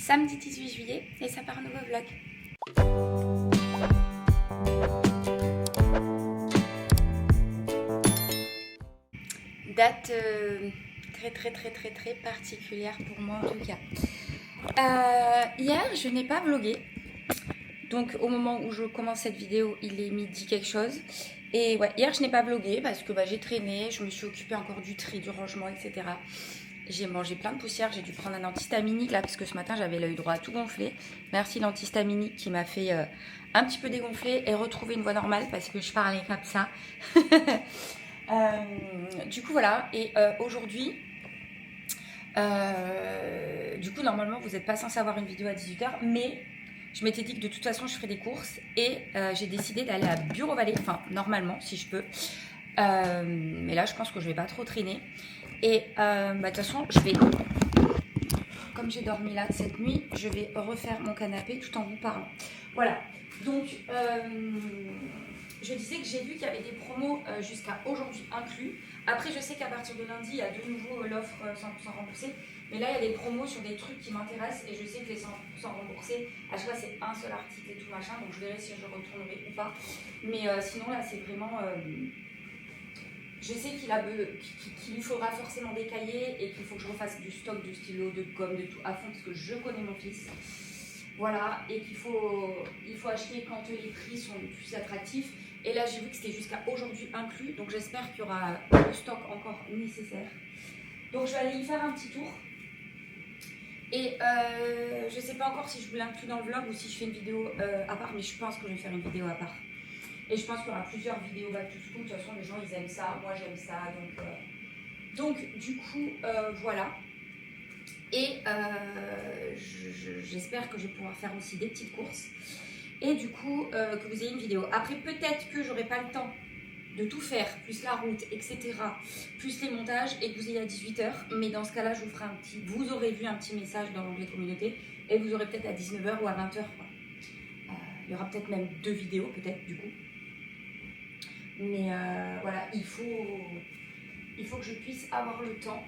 samedi 18 juillet et ça part un nouveau vlog. Date très particulière pour moi en tout cas. Hier je n'ai pas vlogué, donc au moment où je commence cette vidéo il est midi quelque chose. Et ouais, hier je n'ai pas vlogué parce que j'ai traîné, je me suis occupée encore du tri, du rangement, etc. J'ai mangé plein de poussière, j'ai dû prendre un antihistaminique là parce que ce matin j'avais l'œil droit tout gonflé. Merci l'antihistaminique qui m'a fait un petit peu dégonfler et retrouver une voix normale parce que je parlais comme ça. Du coup voilà, et aujourd'hui, du coup normalement vous n'êtes pas censé avoir une vidéo à 18h, mais je m'étais dit que de toute façon je ferais des courses et j'ai décidé d'aller à Bureau Vallée, enfin normalement si je peux, mais là je pense que je vais pas trop traîner. Et de toute façon, comme j'ai dormi là cette nuit, je vais refaire mon canapé tout en vous parlant. Voilà, donc je disais que j'ai vu qu'il y avait des promos jusqu'à aujourd'hui inclus. Après, je sais qu'à partir de lundi, il y a de nouveau l'offre 100% remboursée. Mais là, il y a des promos sur des trucs qui m'intéressent et je sais que les 100% remboursés, à chaque fois, c'est un seul article et tout machin. Donc, je verrai si je retournerai ou pas. Mais sinon, là, c'est vraiment... je sais qu'il lui faudra forcément des cahiers et qu'il faut que je refasse du stock de stylos, de gomme, de tout à fond parce que je connais mon fils. Voilà, et qu'il faut acheter quand les prix sont les plus attractifs. Et là, j'ai vu que c'était jusqu'à aujourd'hui inclus, donc j'espère qu'il y aura le stock encore nécessaire. Donc je vais aller y faire un petit tour. Et je ne sais pas encore si je vous l'inclus dans le vlog ou si je fais une vidéo à part, mais je pense que je vais faire une vidéo à part. Et je pense qu'il y aura plusieurs vidéos back to school. De toute façon, les gens, ils aiment ça. Moi, j'aime ça. Donc du coup, voilà. Et j'espère que je vais pouvoir faire aussi des petites courses. Et du coup, que vous ayez une vidéo. Après, peut-être que j'aurai pas le temps de tout faire, plus la route, etc., plus les montages, et que vous ayez à 18h. Mais dans ce cas-là, je vous ferai un petit... Vous aurez vu un petit message dans l'onglet communauté. Et vous aurez peut-être à 19h ou à 20h. Il y aura peut-être même 2 vidéos, peut-être, du coup. Mais voilà, il faut que je puisse avoir le temps.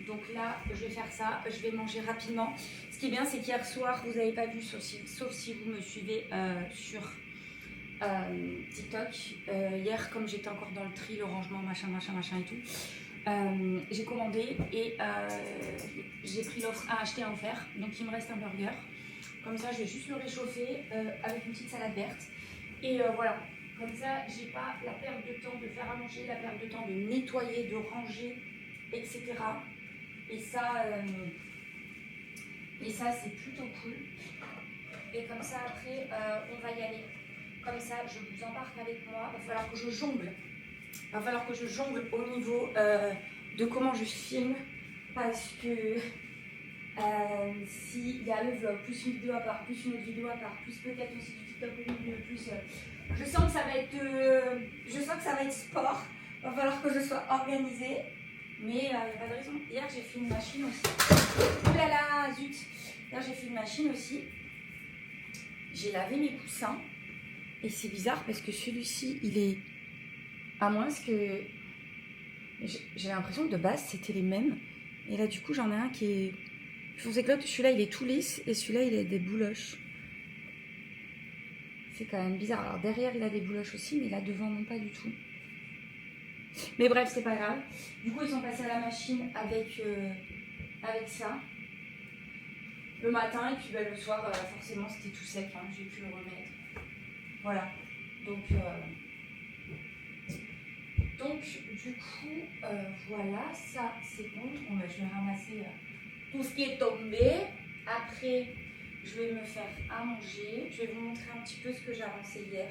Donc là, je vais faire ça, je vais manger rapidement. Ce qui est bien, c'est qu'hier soir, vous n'avez pas vu, sauf si vous me suivez sur TikTok. Hier, comme j'étais encore dans le tri, le rangement, machin et tout, j'ai commandé et j'ai pris l'offre à acheter, à offert. Donc il me reste un burger. Comme ça, je vais juste le réchauffer avec une petite salade verte. Et voilà. Comme ça, j'ai pas la perte de temps de faire à manger, la perte de temps de nettoyer, de ranger, etc. Et ça c'est plutôt cool. Et comme ça, après, on va y aller. Comme ça, je vous embarque avec moi. Il va falloir que je jongle. Il va falloir que je jongle au niveau de comment je filme. Parce que s'il y a le vlog, plus une vidéo à part, plus une autre vidéo à part, plus peut-être aussi du TikTok au milieu, plus... je sens que ça va être sport. Il va falloir que je sois organisée. Mais il n'y a pas de raison. Hier, j'ai fait une machine aussi. Ouh là là, zut. Hier, j'ai fait une machine aussi. J'ai lavé mes coussins. Et c'est bizarre parce que celui-ci, il est... À moins que... J'ai l'impression que de base, c'était les mêmes. Et là, du coup, j'en ai un qui est... Je pensais que l'autre, celui-là, il est tout lisse. Et celui-là, il a des bouloches. C'est quand même bizarre. Alors, derrière, il a des bouloches aussi. Mais là, devant, non, pas du tout. Mais bref, c'est pas grave. Du coup, ils sont passés à la machine avec ça le matin et puis le soir, forcément, c'était tout sec. Hein, j'ai pu le remettre. Voilà. Donc du coup, voilà, ça c'est bon. Je vais ramasser tout ce qui est tombé. Après, je vais me faire à manger. Je vais vous montrer un petit peu ce que j'ai avancé hier.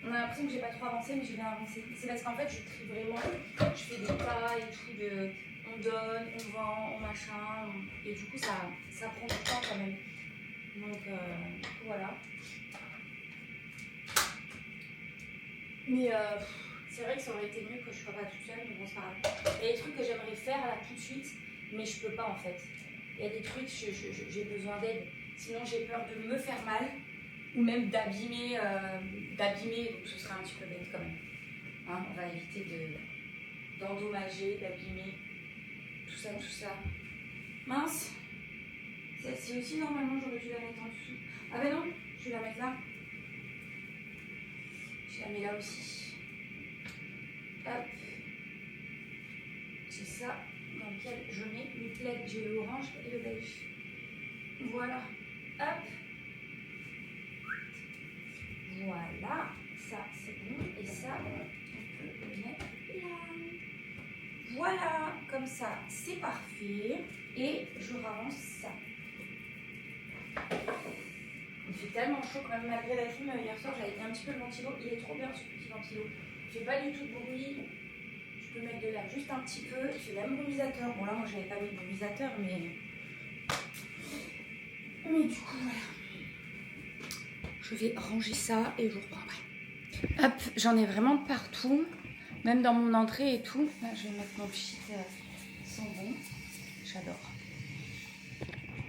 On a l'impression que j'ai pas trop avancé, mais je vais avancer. C'est parce qu'en fait, je trie vraiment. Je fais des tas et tout. On donne, on vend, on machin. Et du coup, ça prend du temps quand même. Donc, voilà. Mais c'est vrai que ça aurait été mieux que je sois pas toute seule, mais bon, c'est pas grave. Il y a des trucs que j'aimerais faire là tout de suite, mais je peux pas en fait. Il y a des trucs, j'ai besoin d'aide. Sinon, j'ai peur de me faire mal. Ou même d'abîmer, donc ce serait un petit peu bête quand même. Hein, on va éviter d'endommager, d'abîmer, tout ça. Mince, Celle-ci aussi, normalement, j'aurais dû la mettre en dessous. Ah ben non, je vais la mettre là. Je la mets là aussi. Hop. C'est ça dans lequel je mets mes plaids. J'ai le orange et le beige. Voilà. Hop. Voilà. Ça, c'est bon. Et ça, on peut le mettre là. Voilà. Comme ça, c'est parfait. Et je ravance ça. Il fait tellement chaud quand même malgré la clim. Hier soir, j'avais mis un petit peu le ventilo. Il est trop bien ce petit ventilo. Il fait pas du tout de bruit. Je peux mettre de l'air juste un petit peu. Il fait même brumisateur. Bon là, moi, j'avais pas mis de brumisateur, mais du coup, voilà. Je vais ranger ça et je vous reprendrai. Hop, j'en ai vraiment partout. Même dans mon entrée et tout. Là, je vais mettre mon petit savon. J'adore.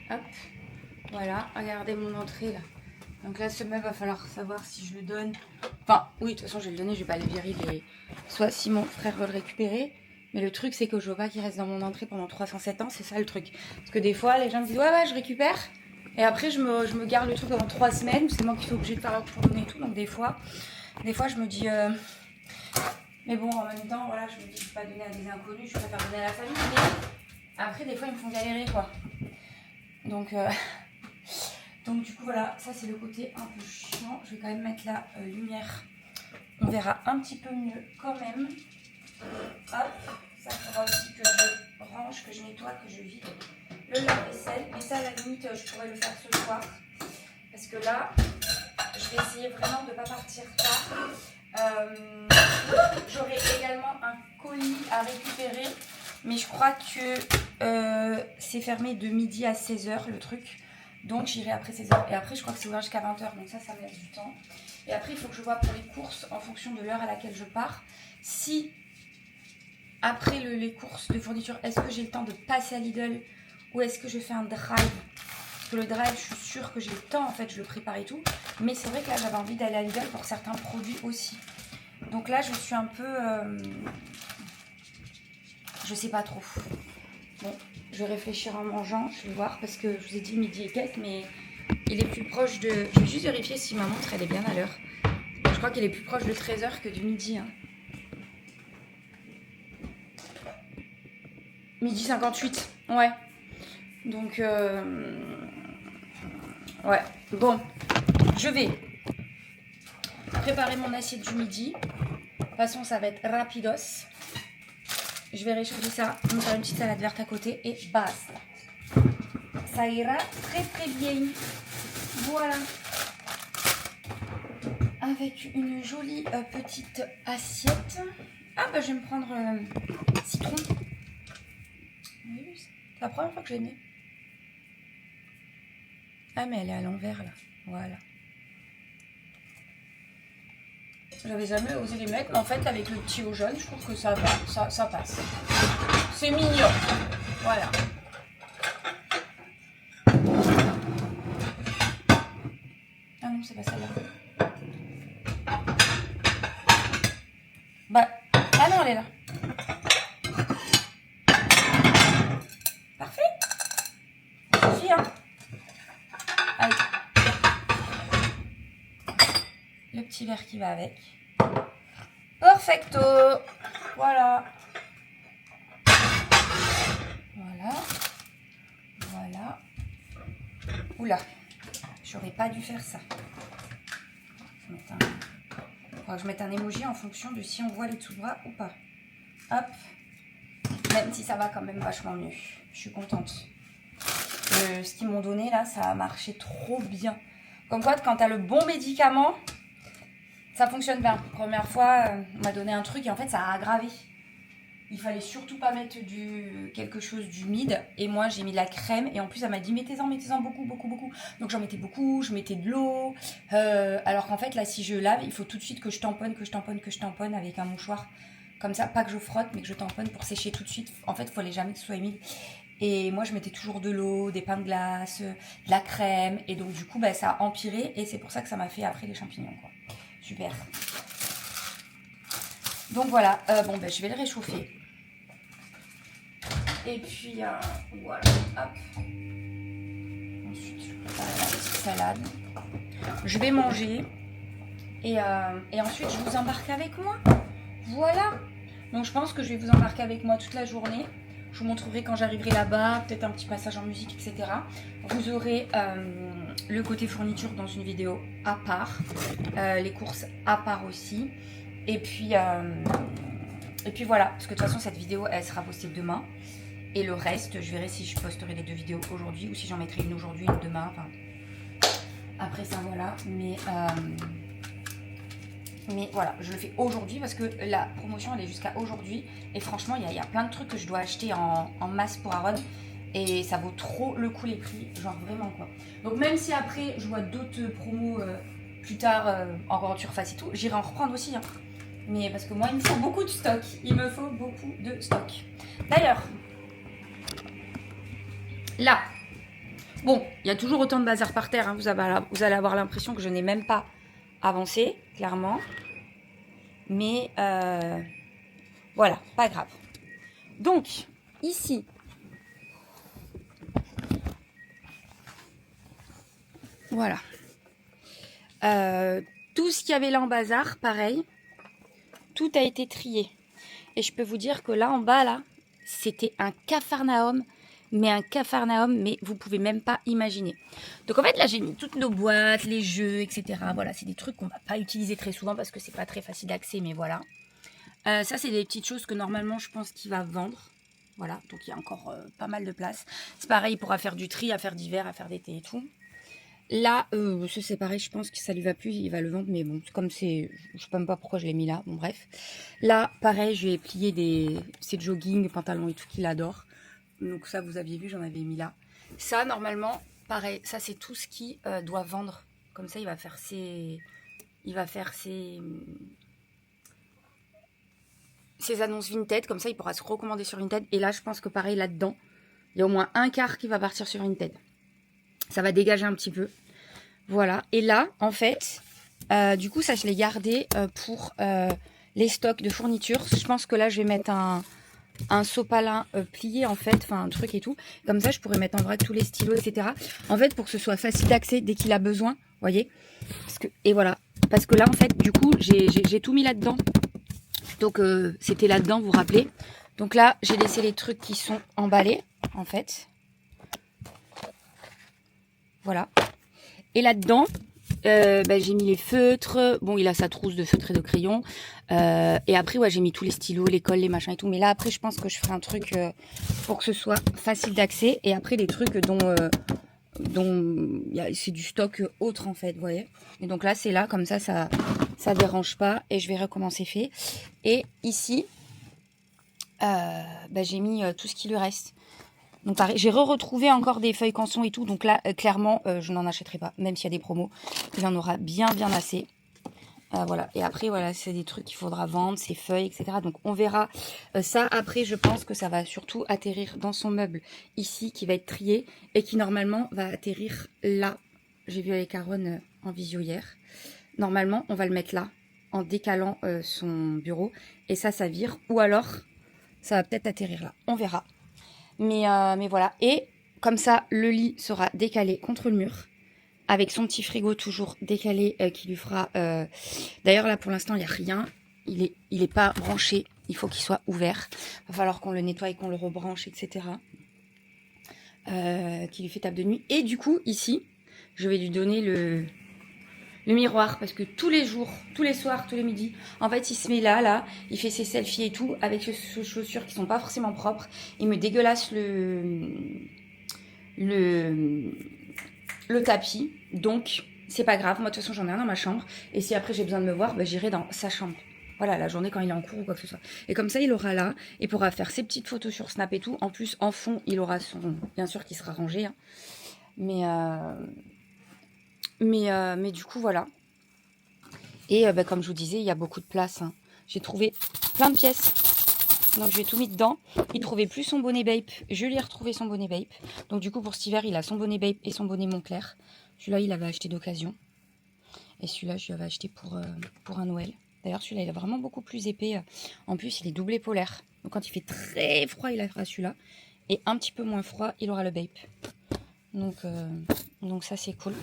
Hop. Voilà, regardez mon entrée là. Donc là, ce meuble, va falloir savoir si je le donne. Enfin, oui, de toute façon, je vais le donner, je vais pas le virer. Soit si mon frère veut le récupérer. Mais le truc, c'est que je veux pas qu'il reste dans mon entrée pendant 307 ans. C'est ça le truc. Parce que des fois, les gens me disent ouais, je récupère. Et après, je me garde le truc pendant 3 semaines. C'est moi qui suis obligée de faire la tournée et tout. Donc des fois, je me dis. Mais bon, en même temps, voilà, je me dis je ne vais pas donner à des inconnus. Je préfère donner à la famille. Mais après, des fois, ils me font galérer, quoi. Donc du coup voilà, ça c'est le côté un peu chiant. Je vais quand même mettre la lumière. On verra un petit peu mieux quand même. Hop, ça fera aussi que je range, que je nettoie, que je vide le lave-vaisselle. Mais ça à la limite je pourrais le faire ce soir. Parce que là, je vais essayer vraiment de ne pas partir tard. J'aurai également un colis à récupérer. Mais je crois que c'est fermé de midi à 16h le truc. Donc j'irai après 16h. Et après je crois que c'est ouvert jusqu'à 20h. Donc ça me laisse du temps. Et après il faut que je vois pour les courses en fonction de l'heure à laquelle je pars. Si après les courses de fourniture, est-ce que j'ai le temps de passer à Lidl ou est-ce que je fais un drive? Parce que le drive, je suis sûre que j'ai le temps, en fait, je le prépare et tout. Mais c'est vrai que là j'avais envie d'aller à Lidl pour certains produits aussi. Donc là je suis un peu... je sais pas trop. Bon, je vais réfléchir en mangeant, je vais voir, parce que je vous ai dit midi et quelques, mais il est plus proche de... Je vais juste vérifier si ma montre, elle est bien à l'heure. Je crois qu'il est plus proche de 13h que du midi. Hein. Midi 58, ouais. Donc, ouais. Bon, je vais préparer mon assiette du midi. De toute façon, ça va être rapidos. Je vais réchauffer ça, me faire une petite salade verte à côté et basta. Ça ira très très bien. Voilà. Avec une jolie petite assiette. Ah bah je vais me prendre citron. C'est la première fois que je l'ai mis. Ah mais elle est à l'envers là. Voilà. J'avais jamais osé les mettre, mais en fait avec le petit au jaune, je trouve que ça va, ça passe. C'est mignon. Voilà. Ah non, c'est pas celle-là. Bah, ah non, elle est là. Parfait. Suffit, hein. Allez. Le petit verre qui va avec. Perfecto. Voilà. Voilà. Voilà. Oula. J'aurais pas dû faire ça. Il faudra que je mette un emoji en fonction de si on voit les dessous-bras ou pas. Hop. Même si ça va quand même vachement mieux. Je suis contente. Ce qu'ils m'ont donné là, ça a marché trop bien. Comme quoi, quand tu as le bon médicament, ça fonctionne bien. Première fois, on m'a donné un truc et en fait, ça a aggravé. Il fallait surtout pas mettre quelque chose d'humide. Et moi, j'ai mis de la crème. Et en plus, elle m'a dit, mettez-en beaucoup, beaucoup, beaucoup. Donc, j'en mettais beaucoup. Je mettais de l'eau. Alors qu'en fait, là, si je lave, il faut tout de suite que je tamponne avec un mouchoir. Comme ça, pas que je frotte, mais que je tamponne pour sécher tout de suite. En fait, il fallait jamais que ce soit humide. Et moi, je mettais toujours de l'eau, des pains de glace, de la crème. Et donc, du coup, bah, ça a empiré. Et c'est pour ça que ça m'a fait après les champignons, quoi. Super. Donc, voilà. Bon, bah, je vais le réchauffer. Et puis, voilà. Hop. salade. Je vais manger. Et ensuite, je vous embarque avec moi. Voilà. Donc, je pense que je vais vous embarquer avec moi toute la journée. Je vous montrerai quand j'arriverai là-bas, peut-être un petit passage en musique, etc. Vous aurez le côté fourniture dans une vidéo à part. Les courses à part aussi. Et puis voilà. Parce que de toute façon, cette vidéo, elle sera postée demain. Et le reste, je verrai si je posterai les 2 vidéos aujourd'hui ou si j'en mettrai une aujourd'hui, une demain. Enfin, après ça, voilà. Mais voilà, je le fais aujourd'hui parce que la promotion elle est jusqu'à aujourd'hui. Et franchement, il y a plein de trucs que je dois acheter en masse pour Aaron. Et ça vaut trop le coup les prix, genre vraiment quoi. Donc même si après je vois d'autres promos plus tard en grande surface et tout, j'irai en reprendre aussi. Hein. Mais parce que moi, il me faut beaucoup de stock. Il me faut beaucoup de stock. D'ailleurs, là, bon, il y a toujours autant de bazar par terre. Hein. Vous allez avoir l'impression que je n'ai même pas avancé, clairement. Mais voilà, pas grave. Donc, ici, voilà. Tout ce qu'il y avait là en bazar, pareil, tout a été trié. Et je peux vous dire que là, en bas, là, c'était un capharnaüm. Mais vous pouvez même pas imaginer. Donc en fait, là, j'ai mis toutes nos boîtes, les jeux, etc. Voilà, c'est des trucs qu'on va pas utiliser très souvent parce que c'est pas très facile d'accès, mais voilà. Ça, c'est des petites choses que normalement, je pense qu'il va vendre. Voilà, donc il y a encore pas mal de place. C'est pareil, il pourra faire du tri, à faire d'hiver, à faire d'été et tout. Là, c'est pareil, je pense que ça lui va plus, il va le vendre, mais bon, comme c'est... Je sais même pas pourquoi je l'ai mis là, bon bref. Là, pareil, je vais plier ces jogging, pantalons et tout qu'il adore. Donc ça, vous aviez vu, j'en avais mis là. Ça, normalement, pareil, ça c'est tout ce qui doit vendre. Comme ça, il va faire ses annonces Vinted. Comme ça, il pourra se recommander sur Vinted. Et là, je pense que pareil, là-dedans, il y a au moins un quart qui va partir sur Vinted. Ça va dégager un petit peu. Voilà. Et là, en fait, du coup, ça, je l'ai gardé pour les stocks de fournitures. Je pense que là, je vais mettre un sopalin plié, en fait, enfin, un truc et tout. Comme ça, je pourrais mettre en vrac tous les stylos, etc. En fait, pour que ce soit facile d'accès dès qu'il a besoin, vous voyez. Et voilà. Parce que là, en fait, du coup, j'ai tout mis là-dedans. Donc, c'était là-dedans, vous vous rappelez. Donc là, j'ai laissé les trucs qui sont emballés, en fait. Voilà. Et là-dedans, j'ai mis les feutres. Bon, il a sa trousse de feutres et de crayons. Et après, ouais, j'ai mis tous les stylos, les colles, les machins et tout. Mais là, après, je pense que je ferai un truc pour que ce soit facile d'accès. Et après, les trucs dont c'est du stock autre, en fait, vous voyez. Et donc là, c'est là, comme ça dérange pas. Et je verrai comment c'est fait. Et ici, j'ai mis tout ce qui lui reste. Donc pareil, j'ai retrouvé encore des feuilles canson et tout. Donc là, clairement, je n'en achèterai pas. Même s'il y a des promos, il en aura bien assez. Voilà. Et après, voilà, c'est des trucs qu'il faudra vendre, ces feuilles, etc. Donc on verra ça. Après, je pense que ça va surtout atterrir dans son meuble ici, qui va être trié. Et qui normalement va atterrir là. J'ai vu avec Aaron en visio hier. Normalement, on va le mettre là, en décalant son bureau. Et ça vire. Ou alors, ça va peut-être atterrir là. On verra. Mais voilà. Et comme ça, le lit sera décalé contre le mur. Avec son petit frigo toujours décalé qui lui fera... D'ailleurs, là, pour l'instant, il n'y a rien. Il est pas branché. Il faut qu'il soit ouvert. Il va falloir qu'on le nettoie et qu'on le rebranche, etc. Qui lui fait table de nuit. Et du coup, ici, je vais lui donner le miroir. Parce que tous les jours, tous les soirs, tous les midis, en fait, il se met là, il fait ses selfies et tout, avec ses chaussures qui sont pas forcément propres. Il me dégueulasse le tapis. Donc, c'est pas grave. Moi, de toute façon, j'en ai un dans ma chambre. Et si après, j'ai besoin de me voir, j'irai dans sa chambre. Voilà, la journée quand il est en cours ou quoi que ce soit. Et comme ça, il aura là. Il pourra faire ses petites photos sur Snap et tout. En plus, en fond, il aura son... Bien sûr qu'il sera rangé. Hein. Mais du coup, voilà. Et comme je vous disais, il y a beaucoup de place. Hein. J'ai trouvé plein de pièces. Donc, je vais tout mis dedans. Il ne trouvait plus son bonnet Bape. Je lui ai retrouvé son bonnet Bape. Donc, du coup, pour cet hiver, il a son bonnet Bape et son bonnet Moncler. Celui-là, il avait acheté d'occasion. Et celui-là, je lui avais acheté pour un Noël. D'ailleurs, celui-là, il est vraiment beaucoup plus épais. En plus, il est doublé polaire. Donc, quand il fait très froid, il aura celui-là. Et un petit peu moins froid, il aura le Bape. Donc ça c'est cool.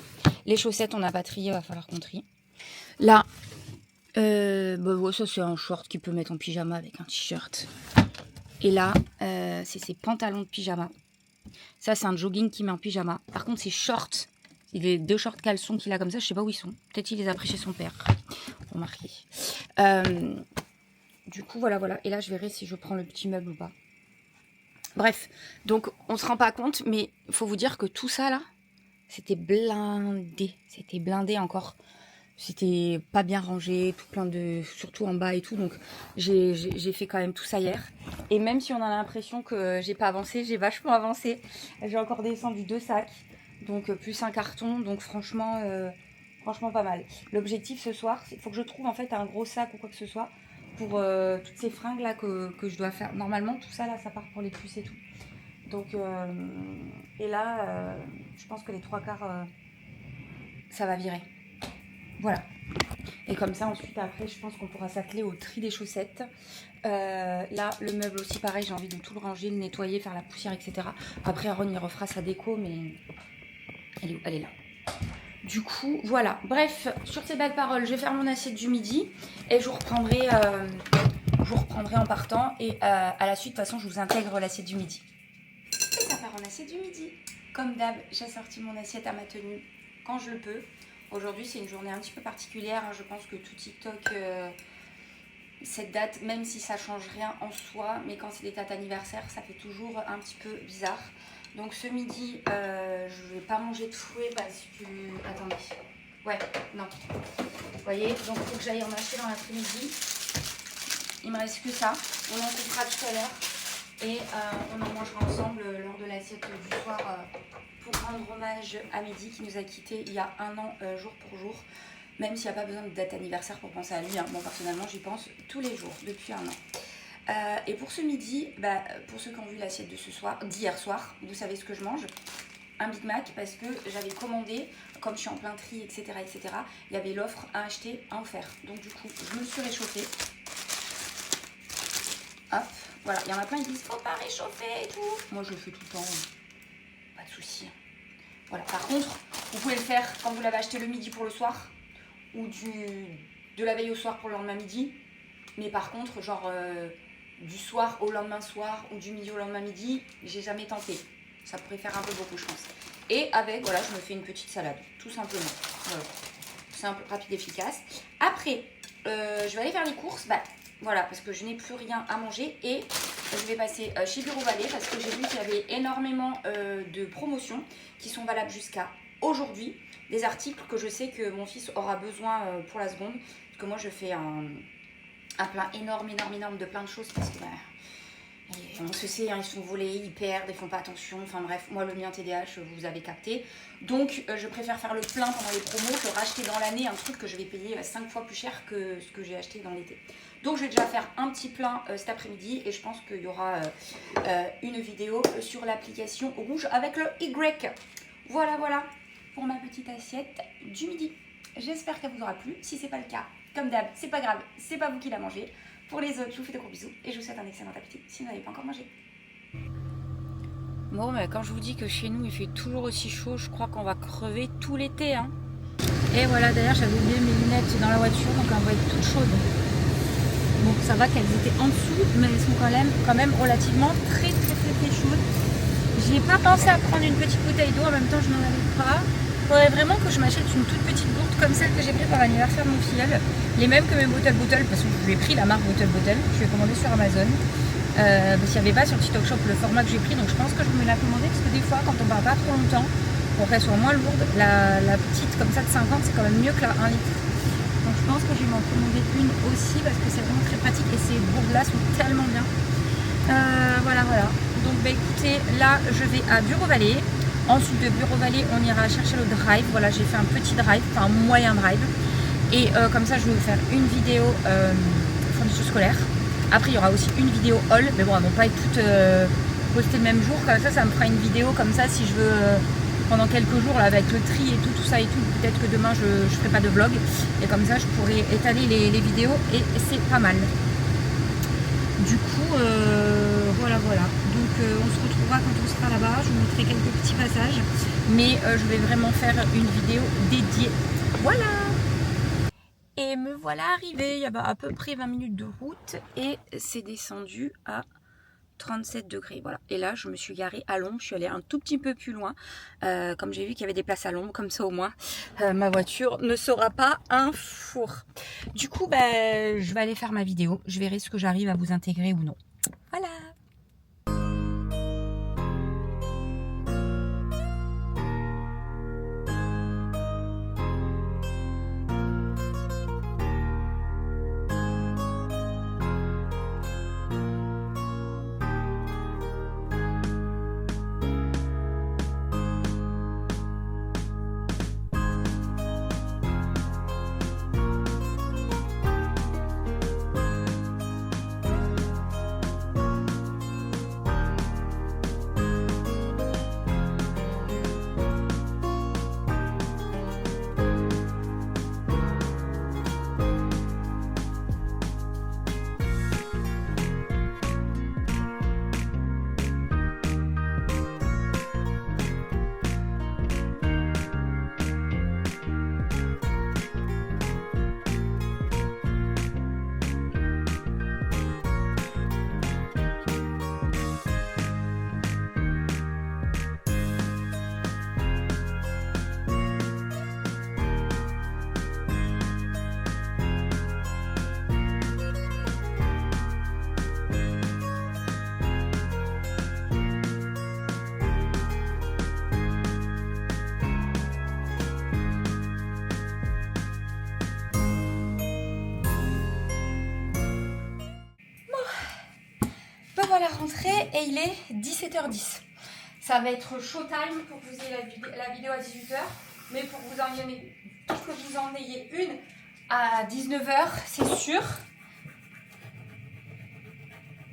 Les chaussettes, on n'a pas trié, va falloir qu'on trie. Là, ouais, ça c'est un short qu'il peut mettre en pyjama avec un t-shirt. Et là, c'est ses pantalons de pyjama. Ça c'est un jogging qu'il met en pyjama. Par contre, ses shorts, il a 2 shorts caleçons qu'il a comme ça, je sais pas où ils sont. Peut-être il les a pris chez son père. Remarquez. Du coup, voilà. Et là, je verrai si je prends le petit meuble ou pas. Bref, donc on se rend pas compte, mais il faut vous dire que tout ça là, c'était blindé. C'était blindé encore. C'était pas bien rangé, tout plein de... surtout en bas et tout. Donc j'ai fait quand même tout ça hier. Et même si on a l'impression que j'ai pas avancé, j'ai vachement avancé. J'ai encore descendu 2 sacs, donc plus un carton. Donc franchement pas mal. L'objectif ce soir, il faut que je trouve en fait un gros sac ou quoi que ce soit pour toutes ces fringues là que je dois faire. Normalement tout ça là, ça part pour les puces et tout. Donc et là je pense que les 3/4 ça va virer. Voilà. Et comme ça ensuite après je pense qu'on pourra s'atteler au tri des chaussettes. Là le meuble aussi pareil, j'ai envie de tout le ranger, le nettoyer, faire la poussière, etc. Après Aaron il refera sa déco, mais elle est là. Du coup, voilà. Bref, sur ces belles paroles, je vais faire mon assiette du midi et je vous reprendrai en partant. Et à la suite, de toute façon, je vous intègre l'assiette du midi. Et ça part en assiette du midi. Comme d'hab, j'ai sorti mon assiette à ma tenue quand je le peux. Aujourd'hui, c'est une journée un petit peu particulière. Je pense que tout TikTok, cette date, même si ça change rien en soi, mais quand c'est des dates anniversaires, ça fait toujours un petit peu bizarre. Donc ce midi, je vais pas manger de fouet parce que... Attendez. Ouais, non. Vous voyez, donc il faut que j'aille en acheter dans l'après-midi. Il me reste que ça. On en coupera tout à l'heure. Et on en mangera ensemble lors de l'assiette du soir pour rendre hommage à Mehdi qui nous a quittés il y a 1 an, jour pour jour. Même s'il n'y a pas besoin de date anniversaire pour penser à lui. Hein. Moi, personnellement, j'y pense tous les jours, depuis 1 an. Et pour ce midi, pour ceux qui ont vu l'assiette de ce soir, d'hier soir, vous savez ce que je mange. Un Big Mac parce que j'avais commandé, comme je suis en plein tri, etc., il y avait l'offre à acheter, à offert. Donc du coup, je me suis réchauffée. Hop, voilà. Il y en a plein qui disent, faut pas réchauffer et tout. Moi, je le fais tout le temps. Pas de souci. Voilà. Par contre, vous pouvez le faire quand vous l'avez acheté le midi pour le soir ou de la veille au soir pour le lendemain midi. Mais par contre, genre... du soir au lendemain soir ou du midi au lendemain midi, j'ai jamais tenté. Ça pourrait faire un peu beaucoup, je pense. Et avec, voilà, je me fais une petite salade, tout simplement. Voilà. Simple, rapide, efficace. Après, je vais aller faire les courses, voilà, parce que je n'ai plus rien à manger. Et je vais passer chez Bureau Vallée parce que j'ai vu qu'il y avait énormément de promotions qui sont valables jusqu'à aujourd'hui. Des articles que je sais que mon fils aura besoin pour la seconde. Parce que moi, je fais un plein énorme de plein de choses parce que on se sait, hein, ils sont volés, ils perdent, ils font pas attention, enfin bref, moi le mien TDAH, vous avez capté. Donc je préfère faire le plein pendant les promos que racheter dans l'année un truc que je vais payer 5 fois plus cher que ce que j'ai acheté dans l'été. Donc je vais déjà faire un petit plein cet après-midi et je pense qu'il y aura une vidéo sur l'application rouge avec le Y. Voilà pour ma petite assiette du midi. J'espère qu'elle vous aura plu. Si c'est pas le cas, comme d'hab, c'est pas grave, c'est pas vous qui la mangez. Pour les autres, je vous fais de gros bisous et je vous souhaite un excellent appétit si vous n'avez pas encore mangé. Bon, quand je vous dis que chez nous il fait toujours aussi chaud, je crois qu'on va crever tout l'été. Hein. Et voilà, d'ailleurs, j'avais oublié mes lunettes dans la voiture, donc elles vont être toutes chaudes. Bon, ça va qu'elles étaient en dessous, mais elles sont quand même relativement très chaudes. J'y ai pas pensé à prendre une petite bouteille d'eau, en même temps je n'en avais pas. Il faudrait vraiment que je m'achète une toute petite gourde comme celle que j'ai pris pour l'anniversaire de mon filleul. Les mêmes que mes Bottle, parce que je lui ai pris la marque Bottle. Je lui ai commandé sur Amazon. Parce qu'il n'y avait pas sur TikTok Shop le format que j'ai pris, donc je pense que je vais me la commander parce que des fois, quand on ne parle pas trop longtemps, pour qu'elle soit moins lourde, la petite comme ça de 50, c'est quand même mieux que la 1 litre. Donc je pense que je vais m'en commander une aussi parce que c'est vraiment très pratique et ces gourdes-là sont tellement bien. Voilà. Donc écoutez, là je vais à Bureau Vallée. Ensuite de Bureau Vallée, on ira chercher le drive. Voilà, j'ai fait un petit drive, enfin un moyen drive. Et comme ça, je vais vous faire une vidéo fourniture scolaire. Après, il y aura aussi une vidéo haul. Mais bon, elles ne vont pas être toutes postées le même jour. Comme ça me fera une vidéo comme ça si je veux pendant quelques jours là, avec le tri et tout ça et tout. Peut-être que demain, je ne ferai pas de vlog. Et comme ça, je pourrai étaler les vidéos et c'est pas mal. Du coup, voilà. Donc on se retrouvera quand on sera là-bas. Je vous montrerai quelques petits passages. mais je vais vraiment faire une vidéo dédiée. Voilà. Et me voilà arrivée, il y avait à peu près 20 minutes de route et c'est descendu à 37 degrés, voilà. Et là, je me suis garée à l'ombre, je suis allée un tout petit peu plus loin, comme j'ai vu qu'il y avait des places à l'ombre, comme ça au moins, ma voiture ne sera pas un four. Du coup, je vais aller faire ma vidéo, je verrai ce que j'arrive à vous intégrer ou non. Voilà. La rentrée et il est 17h10. Ça va être showtime pour que vous ayez la vidéo à 18h, mais pour que vous en ayez une à 19h, c'est sûr.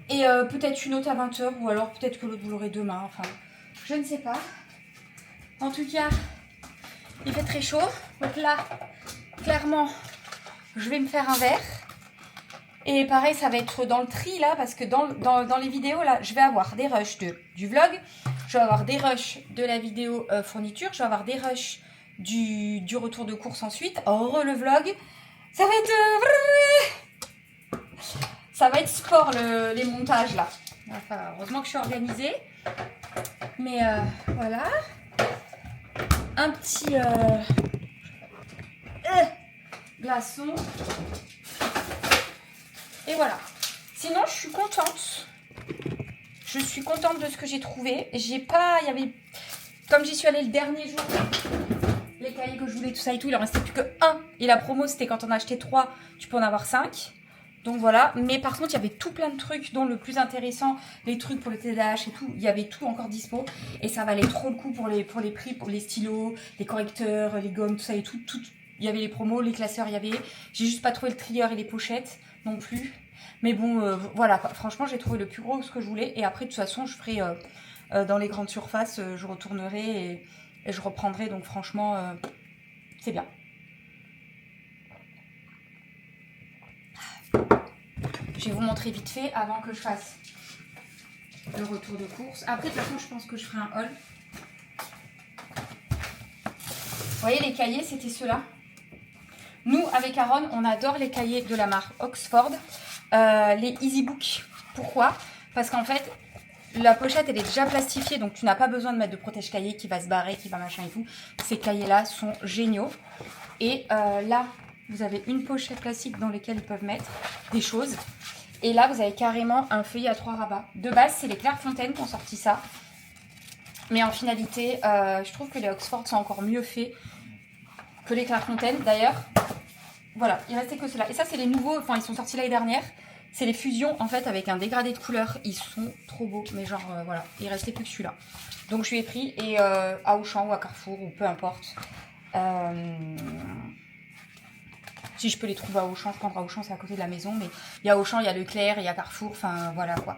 Et peut-être une autre à 20h, ou alors peut-être que l'autre vous l'aurez demain, enfin, je ne sais pas. En tout cas, il fait très chaud, donc là, clairement, je vais me faire un verre. Et pareil, ça va être dans le tri là, parce que dans les vidéos là, je vais avoir des rushs du vlog, je vais avoir des rushs de la vidéo fourniture, je vais avoir des rushs du retour de course ensuite, le vlog. Ça va être sport les montages là. Enfin, heureusement que je suis organisée. Mais voilà. Un petit glaçon. Et voilà. Sinon, je suis contente. Je suis contente de ce que j'ai trouvé. Comme j'y suis allée le dernier jour, les cahiers que je voulais, tout ça et tout, il en restait plus que 1. Et la promo, c'était quand on a acheté 3, tu peux en avoir 5. Donc voilà. Mais par contre, il y avait tout plein de trucs, dont le plus intéressant, les trucs pour le TDAH et tout. Il y avait tout encore dispo. Et ça valait trop le coup pour les prix, pour les stylos, les correcteurs, les gommes, tout ça et tout. Il y avait les promos, les classeurs, il y avait. J'ai juste pas trouvé le trieur et les pochettes non plus. Mais bon, voilà, franchement, j'ai trouvé le plus gros ce que je voulais. Et après, de toute façon, je ferai dans les grandes surfaces, je retournerai et je reprendrai. Donc franchement, c'est bien. Je vais vous montrer vite fait avant que je fasse le retour de course. Après, de toute façon, je pense que je ferai un haul. Vous voyez, les cahiers, c'était ceux-là. Nous, avec Aaron, on adore les cahiers de la marque Oxford, les EasyBook. Pourquoi? Parce qu'en fait, la pochette, elle est déjà plastifiée, donc tu n'as pas besoin de mettre de protège-cahier qui va se barrer, qui va machin et tout. Ces cahiers-là sont géniaux. Et là, vous avez une pochette plastique dans laquelle ils peuvent mettre des choses. Et là, vous avez carrément un feuillet à 3 rabats. De base, c'est les Clairefontaine qui ont sorti ça. Mais en finalité, je trouve que les Oxford sont encore mieux faits que les Clairefontaine. D'ailleurs, voilà, il restait que ceux-là. Et ça, c'est les nouveaux, enfin, ils sont sortis l'année dernière. C'est les fusions, en fait, avec un dégradé de couleurs. Ils sont trop beaux, mais genre, voilà, il restait plus que celui-là. Donc, je lui ai pris, et à Auchan ou à Carrefour, ou peu importe. Si je peux les trouver à Auchan, je prendrai à Auchan, c'est à côté de la maison. Mais il y a Auchan, il y a Leclerc, il y a Carrefour, enfin, voilà, quoi.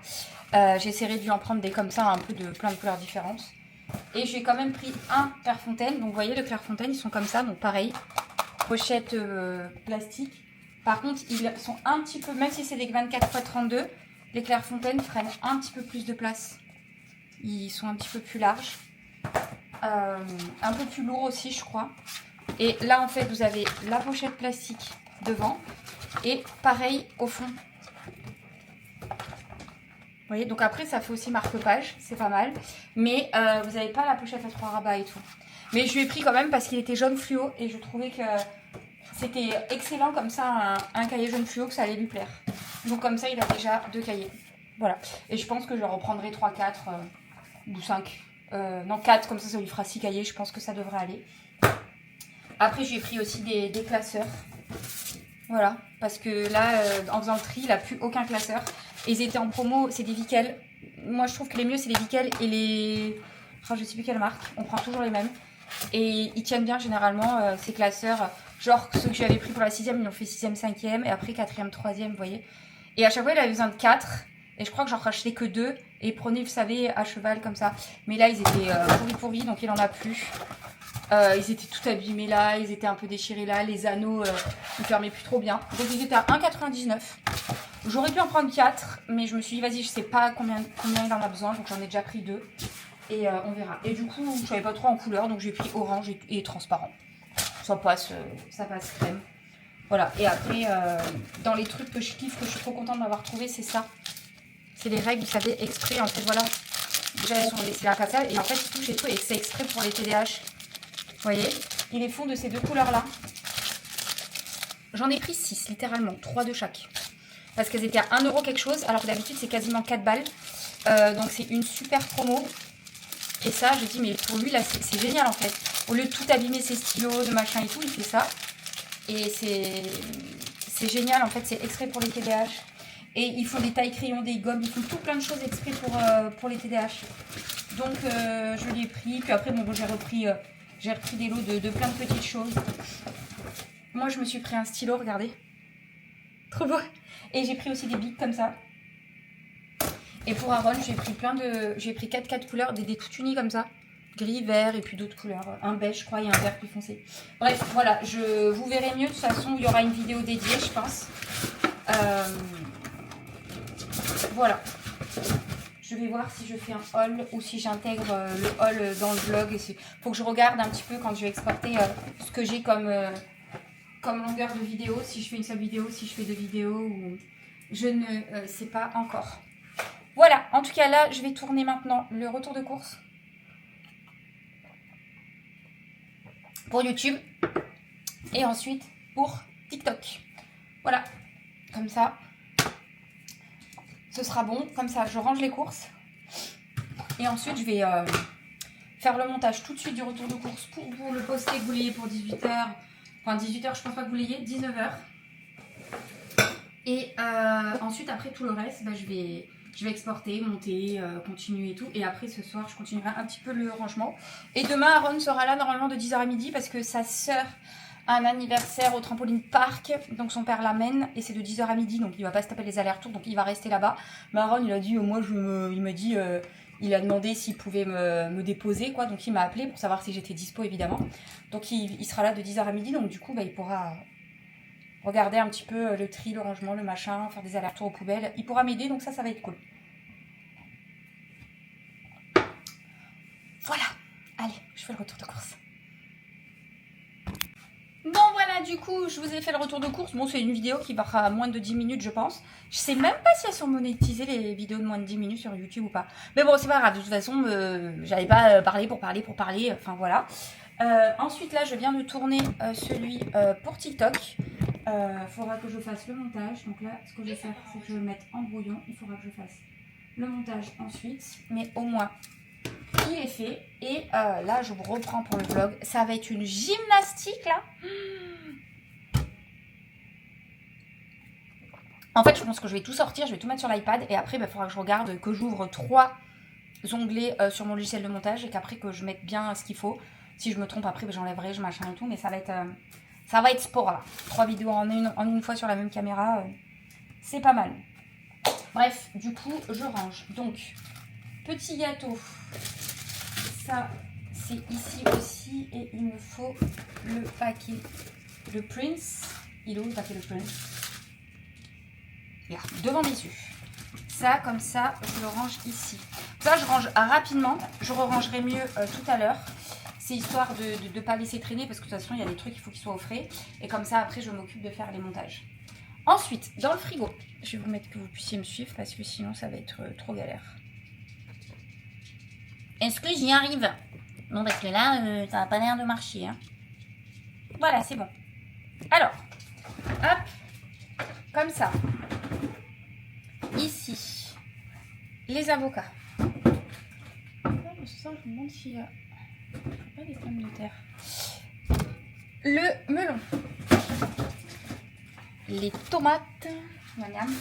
J'essaierai de lui en prendre des comme ça, un peu de plein de couleurs différentes. Et j'ai quand même pris un Clairefontaine. Donc, vous voyez, le Clairefontaine, ils sont comme ça, donc pareil. Pochette plastique. Par contre, ils sont un petit peu, même si c'est des 24x32, les Clairefontaine prennent un petit peu plus de place. Ils sont un petit peu plus larges. un peu plus lourd aussi, je crois. Et là, en fait, vous avez la pochette plastique devant. Et pareil au fond. Vous voyez, donc après, ça fait aussi marque-page. C'est pas mal. Mais vous n'avez pas la pochette à 3 rabats et tout. Mais je lui ai pris quand même parce qu'il était jaune fluo. Et je trouvais que c'était excellent comme ça, un cahier jaune fluo, que ça allait lui plaire. Donc comme ça, il a déjà 2 cahiers. Voilà. Et je pense que je reprendrai 3, 4 ou 5. Non, 4, comme ça lui fera 6 cahiers. Je pense que ça devrait aller. Après, je lui ai pris aussi des classeurs. Voilà. Parce que là, en faisant le tri, il n'a plus aucun classeur. Et ils étaient en promo, c'est des Vickel. Moi, je trouve que les mieux, c'est les Vickel et les... Oh, je ne sais plus quelle marque. On prend toujours les mêmes. Et ils tiennent bien généralement ces classeurs. Genre ceux que j'avais pris pour la 6e, ils ont fait 6e, 5e. Et après 4e, 3e, vous voyez. Et à chaque fois, il avait besoin de 4. Et je crois que j'en rachetais que 2. Et prenez, vous savez, à cheval comme ça. Mais là, ils étaient pourris, donc il en a plus. Ils étaient tout abîmés là. Ils étaient un peu déchirés là. Les anneaux ne fermaient plus trop bien. Donc ils étaient à 1,99. J'aurais pu en prendre 4. Mais je me suis dit, vas-y, je sais pas combien il en a besoin. Donc j'en ai déjà pris 2. Et on verra. Et du coup, je savais pas trop en couleur. Donc j'ai pris orange et transparent. Ça passe crème. Voilà. Et après, dans les trucs que je kiffe, que je suis trop contente d'avoir trouvé, c'est ça. C'est les règles, vous savez, exprès. En fait, voilà. Déjà, elles sont laissées à passage. Et en fait, tout, j'ai tout. Et c'est exprès pour les TDAH. Vous voyez. Ils les font de ces 2 couleurs-là. J'en ai pris 6, littéralement. 3 de chaque. Parce qu'elles étaient à 1 € quelque chose. Alors que d'habitude, c'est quasiment 4 balles. Donc, c'est une super promo. Et ça, je dis, mais pour lui, là, c'est génial, en fait. Au lieu de tout abîmer ses stylos, de machin et tout, il fait ça. Et c'est génial, en fait. C'est exprès pour les TDAH. Et ils font des tailles crayons, des gommes. Ils font tout plein de choses exprès pour les TDAH. Donc, je l'ai pris. Puis après, bon, j'ai repris des lots de plein de petites choses. Moi, je me suis pris un stylo, regardez. Trop beau. Et j'ai pris aussi des bics comme ça. Et pour Aaron, j'ai pris 4 couleurs, des tout unis comme ça. Gris, vert et puis d'autres couleurs. Un beige, je crois, et un vert plus foncé. Bref, voilà, vous verrez mieux. De toute façon, il y aura une vidéo dédiée, je pense. Voilà. Je vais voir si je fais un haul ou si j'intègre le haul dans le vlog. Il faut que je regarde un petit peu quand je vais exporter ce que j'ai comme longueur de vidéo. Si je fais une seule vidéo, si je fais 2 vidéos. Ou... Je ne sais pas encore. Voilà, en tout cas là, je vais tourner maintenant le retour de course pour YouTube et ensuite pour TikTok. Voilà, comme ça, ce sera bon. Comme ça, je range les courses et ensuite je vais faire le montage tout de suite du retour de course pour vous le poster, que vous l'ayez pour 18h. Enfin, 18h, je pense pas que vous l'ayez, 19h. Et ensuite, après tout le reste, bah, je vais exporter, monter, continuer et tout. Et après, ce soir, je continuerai un petit peu le rangement. Et demain, Aaron sera là normalement de 10h à midi parce que sa sœur a un anniversaire au trampoline park. Donc son père l'amène et c'est de 10h à midi. Donc il va pas se taper les allers-retours. Donc il va rester là-bas. Mais Aaron, il a dit, il a demandé s'il pouvait me déposer, quoi. Donc il m'a appelé pour savoir si j'étais dispo, évidemment. Donc il sera là de 10h à midi. Donc du coup, bah, il pourra... regarder un petit peu le tri, le rangement, le machin, faire des allers-retours aux poubelles. Il pourra m'aider, donc ça va être cool. Voilà. Allez, je fais le retour de course. Bon, voilà, du coup, je vous ai fait le retour de course. Bon, c'est une vidéo qui va à moins de 10 minutes, je pense. Je sais même pas si elles sont monétisées, les vidéos de moins de 10 minutes sur YouTube ou pas. Mais bon, c'est pas grave. De toute façon, j'avais pas parlé pour parler. Enfin, voilà. Ensuite, là, je viens de tourner celui pour TikTok. Faudra que je fasse le montage. Donc là, ce que je vais faire, c'est que je vais le mettre en brouillon. Il faudra que je fasse le montage ensuite. Mais au moins, il est fait. Et là, je vous reprends pour le vlog. Ça va être une gymnastique, là. En fait, je pense que je vais tout sortir. Je vais tout mettre sur l'iPad. Et après, il faudra que je regarde, que j'ouvre 3 onglets sur mon logiciel de montage. Et qu'après, que je mette bien ce qu'il faut. Si je me trompe, après, j'enlèverai, je machin et tout. Mais ça va être sport là. 3 vidéos en une fois sur la même caméra. C'est pas mal. Bref, du coup, je range. Donc, petit gâteau. Ça, c'est ici aussi. Et il me faut le paquet de Prince. Il est où le paquet de Prince? Là, devant mes yeux. Ça, comme ça, je le range ici. Ça, je range rapidement. Je re-rangerai mieux tout à l'heure. C'est histoire de ne pas laisser traîner parce que de toute façon, il y a des trucs, il faut qu'ils soient au frais. Et comme ça, après, je m'occupe de faire les montages. Ensuite, dans le frigo, je vais vous mettre que vous puissiez me suivre parce que sinon, ça va être trop galère. Est-ce que j'y arrive? Non, parce que là, ça n'a pas l'air de marcher. Hein. Voilà, c'est bon. Alors, hop, comme ça. Ici, les avocats. Ça, je me demande s'il y a pas des pommes de terre. Le melon. Les tomates. Miam, miam.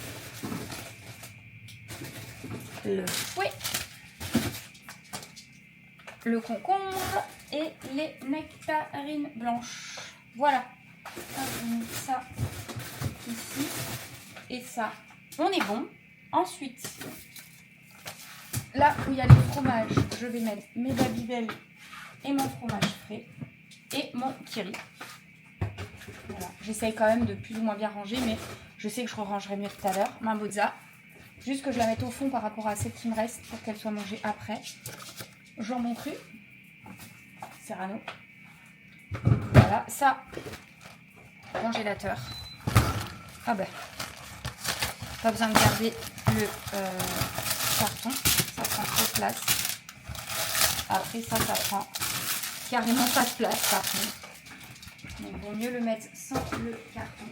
Le fouet. Le concombre et les nectarines blanches. Voilà. Ça ici. Et ça, on est bon. Ensuite, là où il y a les fromages, je vais mettre mes Babybel et mon fromage frais et mon kiri. Voilà. J'essaye quand même de plus ou moins bien ranger, mais je sais que je rangerai mieux tout à l'heure. Ma mozza. Juste que je la mette au fond par rapport à celle qui me reste pour qu'elle soit mangée après. Jambon cru. Serrano. Voilà, ça, congélateur. Ah ben, pas besoin de garder le carton, ça prend trop de place. Après ça prend carrément pas de place par contre. Donc il vaut mieux le mettre sans le carton.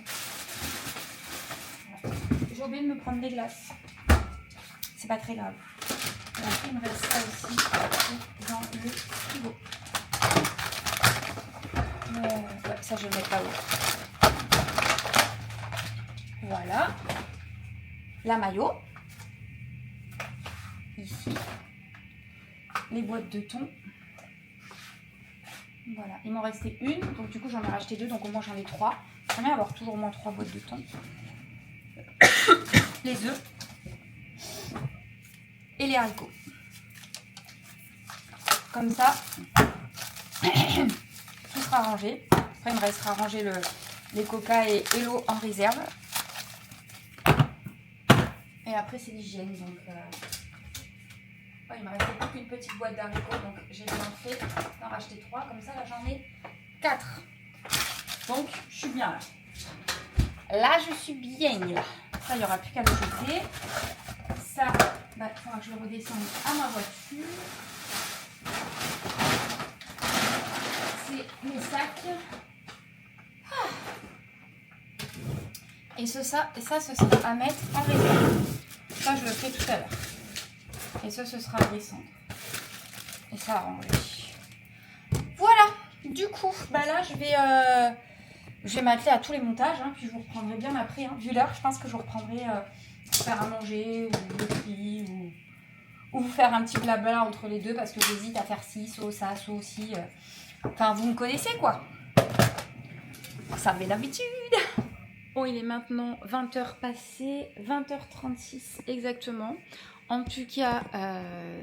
Voilà. J'ai oublié de me prendre des glaces. C'est pas très grave. Et après il me reste ça aussi dans le frigo. Ouais, ça je vais le mettre là-haut. Voilà. La mayo. Ici. Les boîtes de thon. Voilà. Il m'en restait une. Donc du coup j'en ai racheté 2. Donc au moins j'en ai 3. J'aimerais bien avoir toujours au moins 3 boîtes de thon. Les œufs. Et les haricots. Comme ça. Tout sera rangé. Après, il me restera à ranger les coca et l'eau en réserve. Et après, c'est l'hygiène. Donc, il me restait plus qu'une petite boîte d'haricots. Donc, j'ai bien fait d'en racheter 3. Comme ça, là, j'en ai 4. Donc, je suis bien là. Là, je suis bien là. Ça, il n'y aura plus qu'à le jeter. Ça, il faudra que je le redescende à ma voiture. C'est mes sacs. Et ça, ce sera à mettre en réserve. Ça, je le ferai tout à l'heure. Et ça, ce sera à descendre. Et ça à ranger. Voilà. Du coup, là, je vais m'atteler à tous les montages. Hein, puis je vous reprendrai bien après. Hein. Vu l'heure, je pense que je vous reprendrai faire à manger ou le prix ou vous faire un petit blabla entre les deux parce que j'hésite à faire ci, ça, ci. Enfin, vous me connaissez quoi. Ça avait l'habitude. Bon, il est maintenant 20h passé, 20h36 exactement. En tout cas,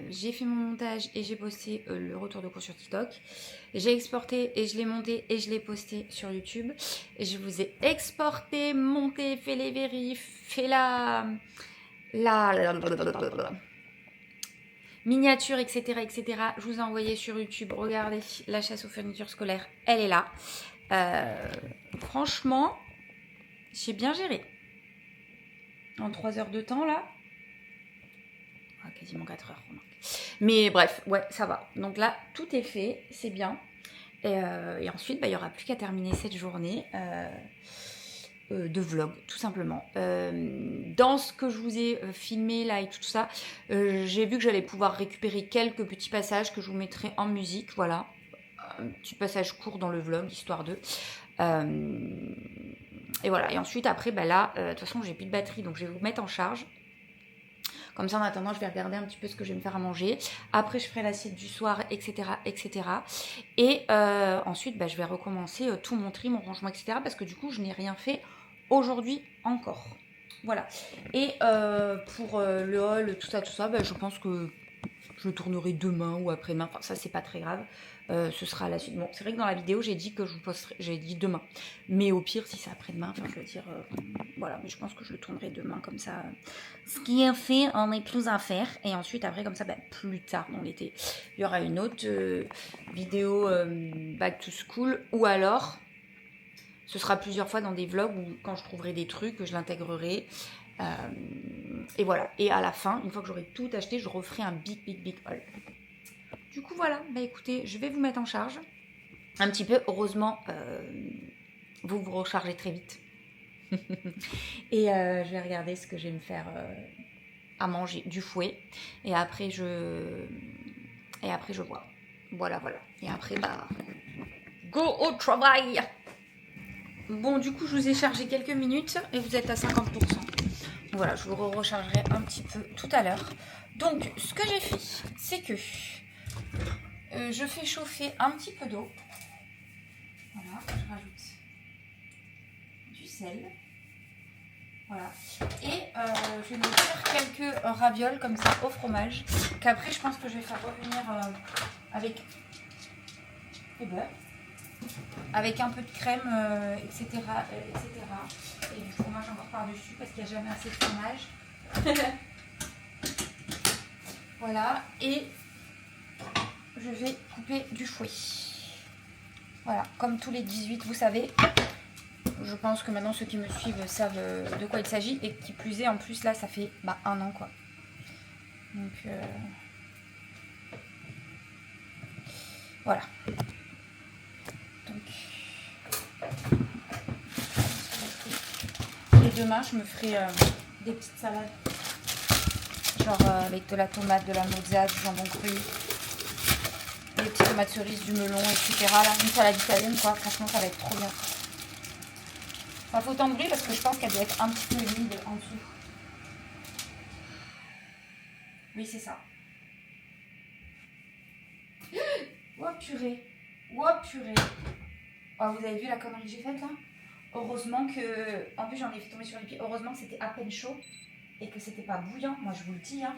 j'ai fait mon montage et j'ai posté le retour de cours sur TikTok. J'ai exporté et je l'ai monté et je l'ai posté sur YouTube. Et je vous ai exporté, monté, fait les vérifs, fait la miniature, etc., etc. Je vous ai envoyé sur YouTube. Regardez, la chasse aux fournitures scolaires, elle est là. Franchement, j'ai bien géré. En 3 heures de temps, là. Quasiment 4 heures. Mais bref, ouais, ça va. Donc là, tout est fait, c'est bien. Et ensuite, il n'y aura plus qu'à terminer cette journée de vlog, tout simplement. Dans ce que je vous ai filmé là et tout ça, j'ai vu que j'allais pouvoir récupérer quelques petits passages que je vous mettrai en musique. Voilà, un petit passage court dans le vlog, histoire de... et voilà, et ensuite après, là, de toute façon, j'ai plus de batterie, donc je vais vous mettre en charge. Comme ça, en attendant, je vais regarder un petit peu ce que je vais me faire à manger. Après, je ferai l'assiette du soir, etc., etc. Et ensuite, je vais recommencer tout mon tri, mon rangement, etc. Parce que du coup, je n'ai rien fait aujourd'hui encore. Voilà. Et pour le haul, tout ça, je pense que je le tournerai demain ou après-demain. Enfin, ça, c'est pas très grave. Ce sera à la suite. Bon, c'est vrai que dans la vidéo, j'ai dit que je vous posterai, j'ai dit demain. Mais au pire, si c'est après-demain, enfin, je veux dire, voilà. Mais je pense que je le tournerai demain, comme ça. Ce qui est fait, on est plus à faire. Et ensuite, après, comme ça, bah, plus tard dans l'été, il y aura une autre vidéo Back to School. Ou alors, ce sera plusieurs fois dans des vlogs où quand je trouverai des trucs, je l'intégrerai. Et voilà. Et à la fin, une fois que j'aurai tout acheté, je referai un big haul. Du coup, voilà. Bah écoutez, je vais vous mettre en charge. Un petit peu. Heureusement, vous vous rechargez très vite. Et je vais regarder ce que je vais me faire à manger du fouet. Et après, je vois. Voilà. Et après, bah, go au travail. Bon, du coup, je vous ai chargé quelques minutes et vous êtes à 50%. Voilà, je vous rechargerai un petit peu tout à l'heure. Donc, ce que j'ai fait, c'est que je fais chauffer un petit peu d'eau. Voilà, je rajoute du sel. Voilà. Et je vais me faire quelques ravioles comme ça au fromage. Qu'après, je pense que je vais faire revenir avec le beurre. Avec un peu de crème, etc., etc. Et du fromage encore par-dessus parce qu'il n'y a jamais assez de fromage. Voilà. Et je vais couper du fouet. Voilà. Comme tous les 18, vous savez. Je pense que maintenant ceux qui me suivent savent de quoi il s'agit. Et qui plus est, en plus là, ça fait un an quoi. Donc voilà. Et demain, je me ferai des petites salades. Genre avec de la tomate, de la mozza, du jambon cru, des petites tomates cerises, du melon, etc. Là, une salade italienne, quoi. Franchement, ça va être trop bien. Ça fait autant de bruit parce que je pense qu'elle doit être un petit peu humide en dessous. Oui, c'est ça. Oh purée. Oh purée. Oh, vous avez vu la connerie que j'ai faite là? Heureusement que... En plus, j'en ai fait tomber sur les pieds. Heureusement que c'était à peine chaud et que c'était pas bouillant. Moi, je vous le dis. Hein.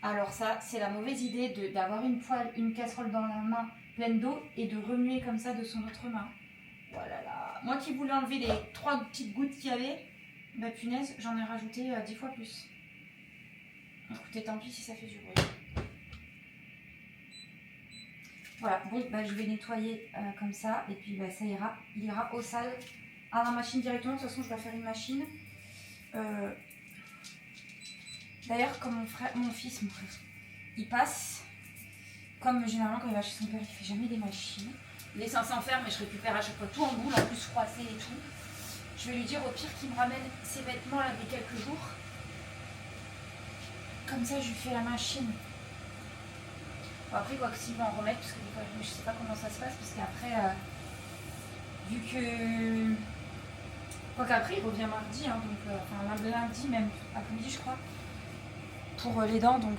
Alors ça, c'est la mauvaise idée d'avoir une poêle, une casserole dans la main pleine d'eau et de remuer comme ça de son autre main. Voilà là. Moi qui voulais enlever les 3 petites gouttes qu'il y avait, bah punaise, j'en ai rajouté 10 fois plus. Écoutez, tant pis si ça fait du bruit. Voilà, bon, bah, je vais nettoyer comme ça et puis bah, ça ira. Il ira au sale à la machine directement. De toute façon, je vais faire une machine. D'ailleurs, comme mon fils, il passe, comme généralement quand il va chez son père, il fait jamais des machines. Il est censé en faire, mais je récupère à chaque fois tout en boule, en plus froissé et tout. Je vais lui dire au pire qu'il me ramène ses vêtements là des quelques jours. Comme ça, je lui fais la machine. Bon, après, quoi que s'il va en remettre, parce que des fois, je sais pas comment ça se passe, parce qu'après, vu que... Quoi qu'après, il revient mardi, hein, donc, enfin lundi même, après-midi, je crois, pour les dents, donc...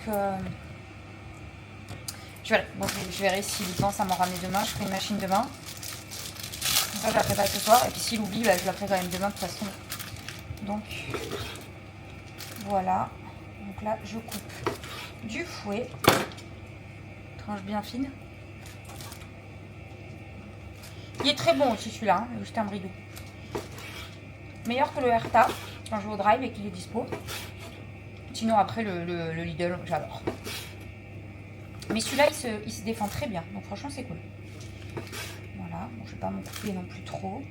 je verrai s'il pense à m'en ramener demain, je ferai une machine demain. Ça, je la ferai pas ce soir, et puis s'il oublie, bah, je la ferai quand même demain de toute façon. Donc, voilà. Donc là, je coupe du fouet. Tranche bien fine. Il est très bon aussi celui-là, hein, juste un bridou. Meilleur que le Herta, quand je vais au drive et qu'il est dispo. Sinon après le Lidl, j'adore. Mais celui-là, il se défend très bien, donc franchement c'est cool. Voilà, bon, je vais pas m'en couper non plus trop.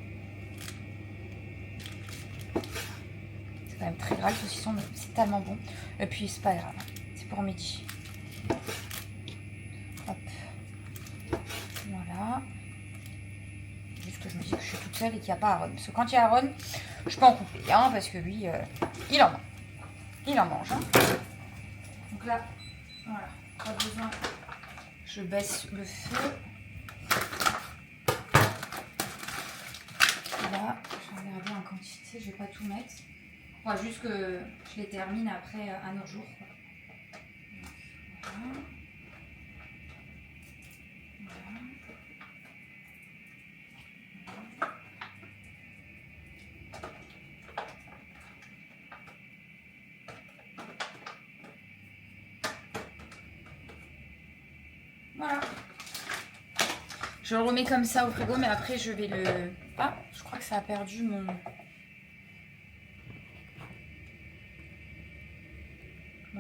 C'est quand même très gras le saucisson, mais c'est tellement bon. Et puis c'est pas grave, c'est pour midi. Hop. Voilà. Juste que je me dis que je suis toute seule et qu'il n'y a pas Aaron. Parce que quand il y a Aaron, je peux en couper, hein, parce que lui, il en mange. Il en mange. Hein. Donc là, voilà, pas besoin. Je baisse le feu. Là, je vais regarder en quantité, je vais pas tout mettre. Enfin, juste que je les termine après un autre jour. Voilà. Je le remets comme ça au frigo, mais après je vais le... Ah, je crois que ça a perdu mon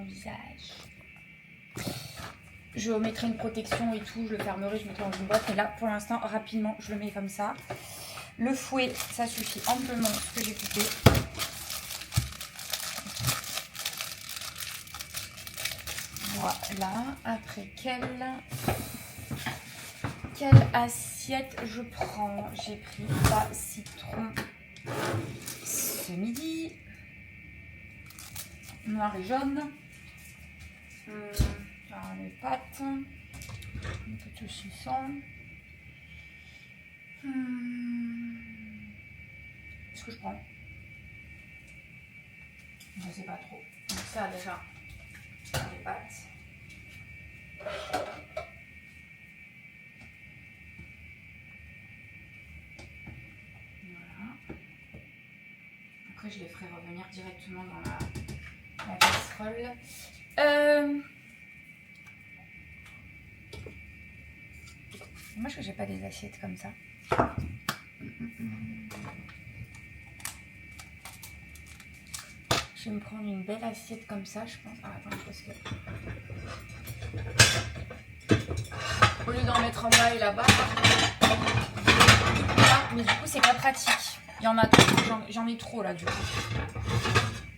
visage. Je mettrai une protection et tout, je le fermerai, je mettrai dans une boîte. Mais là, pour l'instant, rapidement, je le mets comme ça. Le fouet, ça suffit amplement ce que j'ai coupé. Voilà. Après, quelle assiette je prends? J'ai pris la citron ce midi. Noir et jaune. Alors, les pâtes. Un peu de saucisson. Qu'est-ce que je prends? Je ne sais pas trop. Donc ça déjà, les pâtes. Voilà. Après je les ferai revenir directement dans la casserole. Moi je n'ai pas des assiettes comme ça. Je vais me prendre une belle assiette comme ça, je pense. Ah, attends, parce que... Au lieu d'en mettre en bas et là-bas. Ah, mais du coup, c'est pas pratique. Il y en a trop. J'en ai trop là, du coup.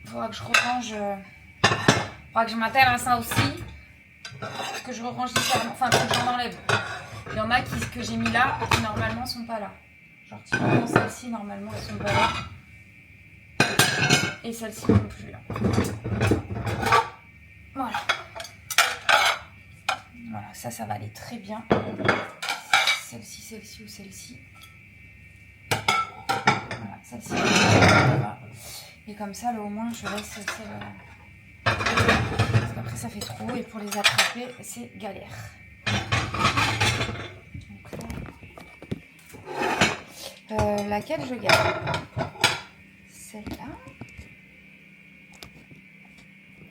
Il faudra que je rerange. Il faudra que je m'attelle à ça aussi. Que je rerange différemment. Enfin, que j'en enlève. Il y en a que j'ai mis là qui normalement sont pas là. Genre, typiquement, celles-ci, normalement, elles sont pas là. Et celle-ci non plus là. Voilà. Voilà, ça va aller très bien. Celle-ci ou celle-ci. Voilà, celle-ci. Et comme ça, là au moins, je laisse celle. Parce qu'après, ça fait trop. Et pour les attraper, c'est galère. Donc là. Laquelle je garde? Celle-là.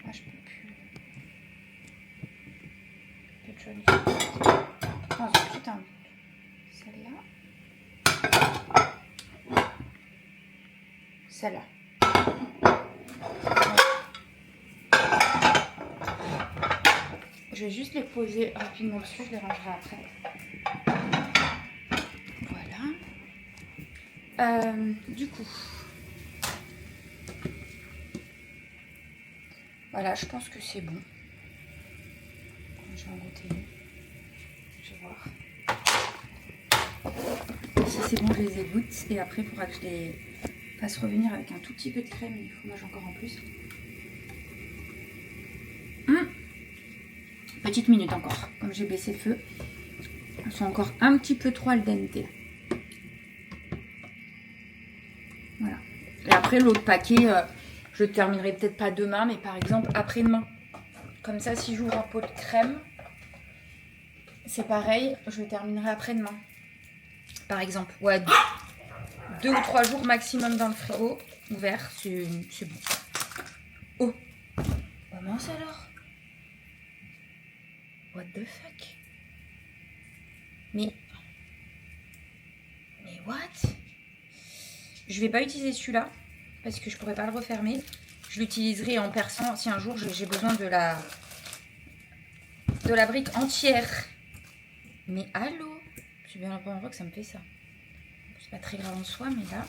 Ah, je peux plus. Non, c'est tout un. Celle-là. Celle-là. Je vais juste les poser rapidement dessus, je les rangerai après. Voilà. Du coup. Voilà, je pense que c'est bon. Je vais en goûter une. Je vais voir. Si c'est bon, je les égoutte. Et après, il faudra que je les fasse revenir avec un tout petit peu de crème et du fromage encore en plus. Petite minute encore. Comme j'ai baissé le feu, elles sont encore un petit peu trop al dente. Voilà. Et après, l'autre paquet... je le terminerai peut-être pas demain, mais par exemple après-demain. Comme ça, si j'ouvre un pot de crème, c'est pareil, je le terminerai après-demain. Par exemple, ouais, 2 ou 3 jours maximum dans le frigo, ouvert, c'est bon. Oh, comment ça alors? What the fuck? Mais what? Je vais pas utiliser celui-là. Parce que je pourrais pas le refermer. Je l'utiliserai en perçant si un jour j'ai besoin de la brique entière. Mais allô? C'est bien la première fois que ça me fait ça. C'est pas très grave en soi, mais là,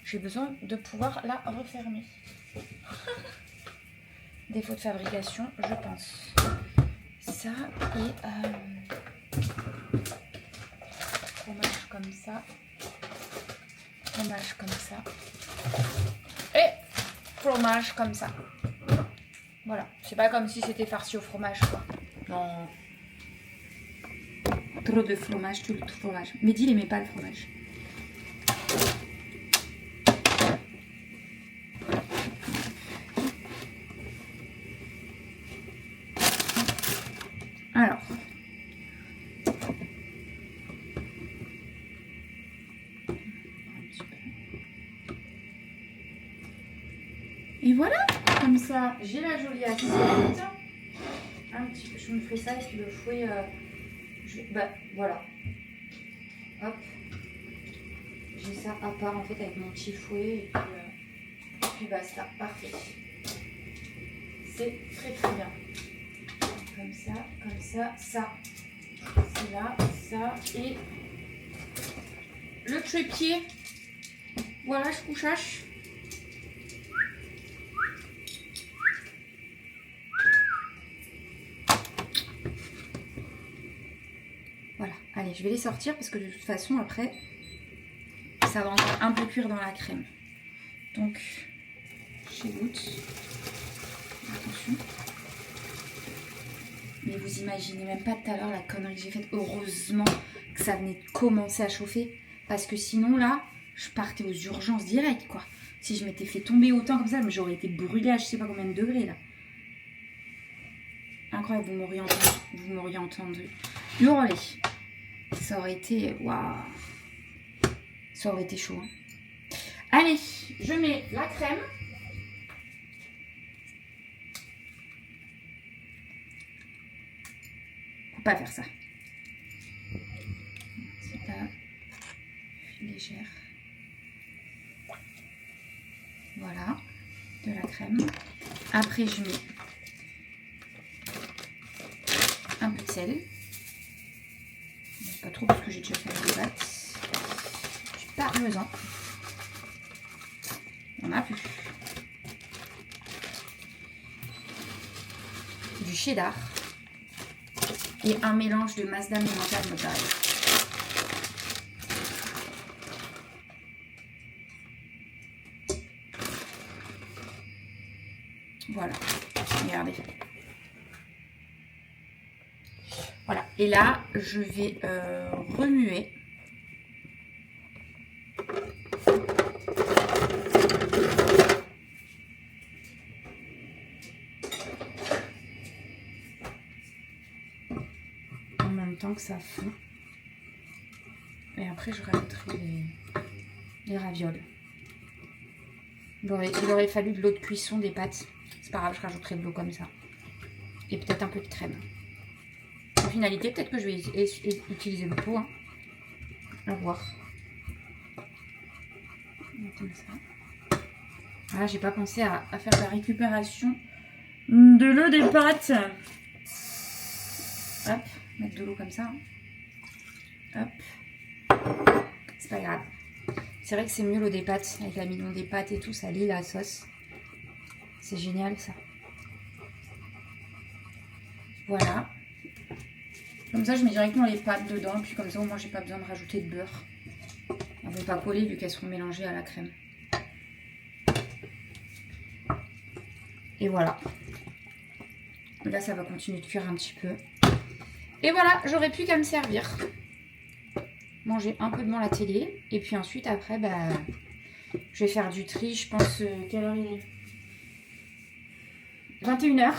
j'ai besoin de pouvoir la refermer. Défaut de fabrication, je pense. Ça et fromage comme ça. Fromage comme ça. Et fromage comme ça. Voilà. C'est pas comme si c'était farci au fromage, quoi. Non. Trop de fromage, tout le fromage. Mehdi, il aimait pas le fromage. Alors. Et voilà, comme ça, j'ai la jolie assiette. Un petit peu, je me fais ça et puis le fouet, bah voilà. Hop. J'ai ça à part en fait avec mon petit fouet et puis basta, parfait. C'est très très bien. Comme ça, ça. C'est là, ça et le trépied. Voilà, je couchache. Voilà, allez, je vais les sortir parce que de toute façon après ça va encore un peu cuire dans la crème. Donc, j'égoutte. Attention. Mais vous imaginez même pas tout à l'heure la connerie que j'ai faite. Heureusement que ça venait de commencer à chauffer. Parce que sinon là, je partais aux urgences direct quoi. Si je m'étais fait tomber autant comme ça, j'aurais été brûlée à je sais pas combien de degrés là. Incroyable, vous m'auriez entendu hurler. Ça aurait été... Waouh. Ça aurait été chaud. Hein. Allez, je mets la crème. Faut pas faire ça. C'est là. Légère. Voilà. De la crème. Après, je mets un peu de sel. Pas trop parce que j'ai déjà fait la pâte. Du parmesan. On a plus. Du cheddar. Et un mélange de Maasdam et mental mozzarella. Voilà. Regardez. Voilà. Et là, je vais remuer. En même temps que ça fond. Et après, je rajouterai les ravioles. Il aurait fallu de l'eau de cuisson des pâtes. C'est pas grave, je rajouterai de l'eau comme ça. Et peut-être un peu de crème. En finalité, peut-être que je vais utiliser le pot. Hein. À voir. Comme ça. Voilà, j'ai pas pensé à faire la récupération de l'eau des pâtes. Hop, mettre de l'eau comme ça. Hop. C'est pas grave. C'est vrai que c'est mieux l'eau des pâtes. Avec l'amidon des pâtes et tout, ça lie la sauce. C'est génial ça. Voilà. Comme ça, je mets directement les pâtes dedans. Puis comme ça, au moins, j'ai pas besoin de rajouter de beurre. Elles vont pas coller vu qu'elles seront mélangées à la crème. Et voilà. Là, ça va continuer de cuire un petit peu. Et voilà, j'aurais plus qu'à me servir. Manger un peu devant la télé. Et puis ensuite, après, bah, je vais faire du tri. Je pense, quelle heure il est ? 21h.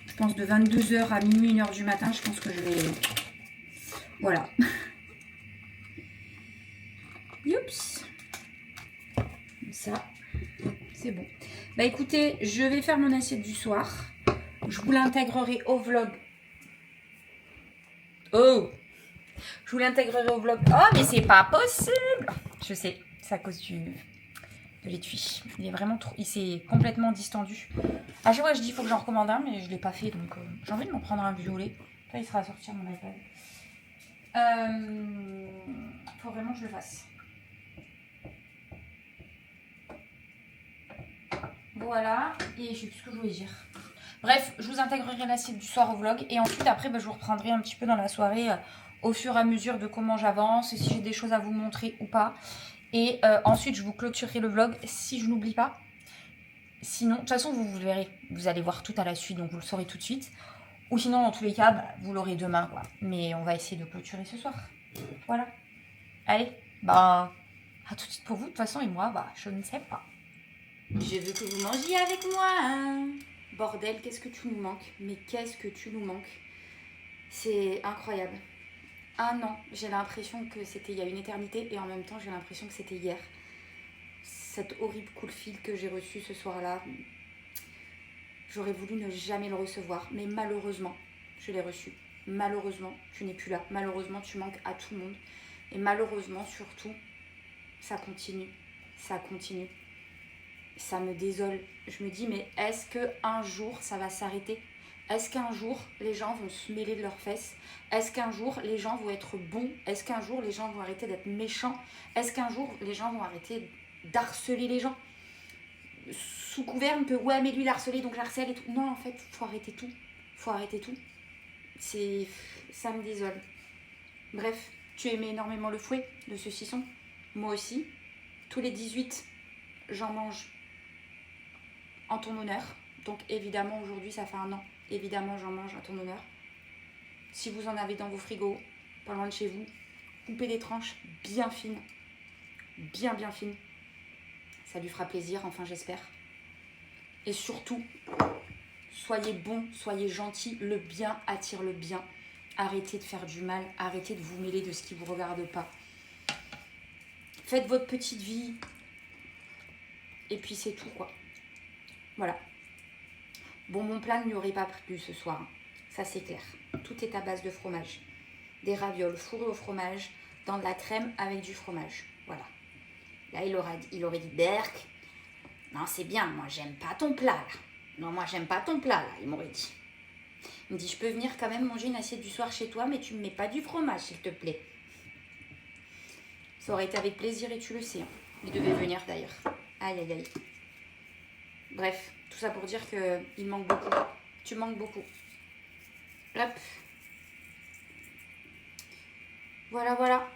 Je pense de 22h à minuit, 1h du matin. Je pense que je vais... Voilà. Youps. Comme ça, c'est bon. Bah écoutez, je vais faire mon assiette du soir. Je vous l'intégrerai au vlog. Oh! Je vous l'intégrerai au vlog. Oh, mais c'est pas possible! Je sais, c'est à cause de l'étui. Il est vraiment trop... Il s'est complètement distendu. À chaque fois, je dis il faut que j'en recommande un, mais je ne l'ai pas fait. Donc, j'ai envie de m'en prendre un violet. Là, il sera sorti à mon iPad. Faut vraiment que je le fasse. Voilà. Et je sais plus ce que je voulais dire. Bref, je vous intégrerai l'assiette du soir au vlog. Et ensuite, après, bah, je vous reprendrai un petit peu dans la soirée au fur et à mesure de comment j'avance. Et si j'ai des choses à vous montrer ou pas. Et ensuite, je vous clôturerai le vlog si je n'oublie pas. Sinon, de toute façon, vous le verrez. Vous allez voir tout à la suite, donc vous le saurez tout de suite. Ou sinon, dans tous les cas, bah, vous l'aurez demain, quoi. Mais on va essayer de clôturer ce soir. Voilà. Allez, bah, à tout de suite pour vous. De toute façon, et moi, bah, je ne sais pas. Je veux que vous mangiez avec moi. Hein. Bordel, qu'est-ce que tu nous manques? Mais qu'est-ce que tu nous manques? C'est incroyable. Un an, j'ai l'impression que c'était il y a une éternité. Et en même temps, j'ai l'impression que c'était hier. Cet horrible coup de fil que j'ai reçu ce soir-là. J'aurais voulu ne jamais le recevoir. Mais malheureusement, je l'ai reçu. malheureusement, tu n'es plus là. Malheureusement, tu manques à tout le monde. Et malheureusement, surtout, ça continue. Ça continue. Ça me désole. Je me dis, mais est-ce qu'un jour, ça va s'arrêter? Est-ce qu'un jour, les gens vont se mêler de leurs fesses? Est-ce qu'un jour, les gens vont être bons? Est-ce qu'un jour, les gens vont arrêter d'être méchants? Est-ce qu'un jour, les gens vont arrêter d'harceler les gens? Sous couvert que, ouais, mais lui, il a harcelé, donc j'harcèle et tout. Non, en fait, faut arrêter tout. Faut arrêter tout. Ça me désole. Bref, tu aimais énormément le fouet, le saucisson. Moi aussi. Tous les 18, j'en mange en ton honneur. Donc évidemment, aujourd'hui, ça fait 1 an. Évidemment, j'en mange à ton honneur. Si vous en avez dans vos frigos, pas loin de chez vous, coupez des tranches bien fines. Bien fines. Ça lui fera plaisir, enfin j'espère. Et surtout, soyez bons, soyez gentils. Le bien attire le bien. Arrêtez de faire du mal. Arrêtez de vous mêler de ce qui ne vous regarde pas. Faites votre petite vie. Et puis c'est tout, quoi. Voilà. Bon, mon plat n'y aurait pas plu ce soir. Ça, c'est clair. Tout est à base de fromage. Des ravioles fourrées au fromage, dans de la crème avec du fromage. Voilà. Là, il aurait dit, Berk, non, c'est bien, moi, j'aime pas ton plat, là. Non, moi, j'aime pas ton plat, là, il m'aurait dit. Il me dit, je peux venir quand même manger une assiette du soir chez toi, mais tu me mets pas du fromage, s'il te plaît. Ça aurait été avec plaisir et tu le sais. Hein. Il devait venir, d'ailleurs. Aïe, aïe, aïe. Bref, tout ça pour dire qu'il manque beaucoup. Tu manques beaucoup. Hop. Voilà, voilà.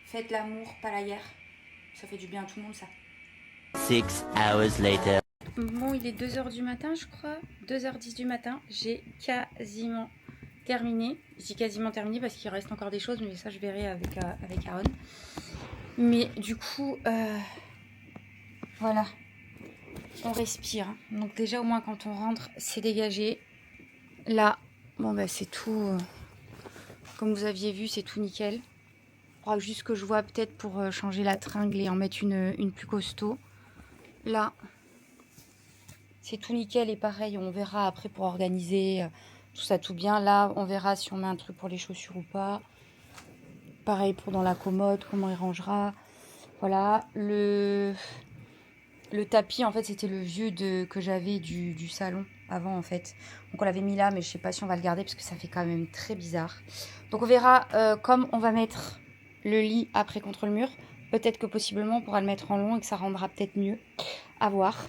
Faites l'amour, pas la guerre. Ça fait du bien à tout le monde, ça. 6 hours later. Bon, il est 2h du matin, je crois. 2h10 du matin. J'ai quasiment terminé. Je dis quasiment terminé parce qu'il reste encore des choses, mais ça, je verrai avec Aaron. Mais du coup, voilà. On respire. Donc déjà, au moins, quand on rentre, c'est dégagé. Là, bon, bah, c'est tout... comme vous aviez vu, c'est tout nickel. Il faudra juste que je vois peut-être pour changer la tringle et en mettre une plus costaud. Là, c'est tout nickel et pareil, on verra après pour organiser tout ça tout bien. Là, on verra si on met un truc pour les chaussures ou pas. Pareil pour dans la commode, comment il rangera. Voilà, le tapis, en fait, c'était le vieux que j'avais du salon avant, en fait. Donc, on l'avait mis là, mais je sais pas si on va le garder parce que ça fait quand même très bizarre. Donc, on verra comme on va mettre le lit après contre le mur. Peut-être que possiblement, on pourra le mettre en long et que ça rendra peut-être mieux. À voir.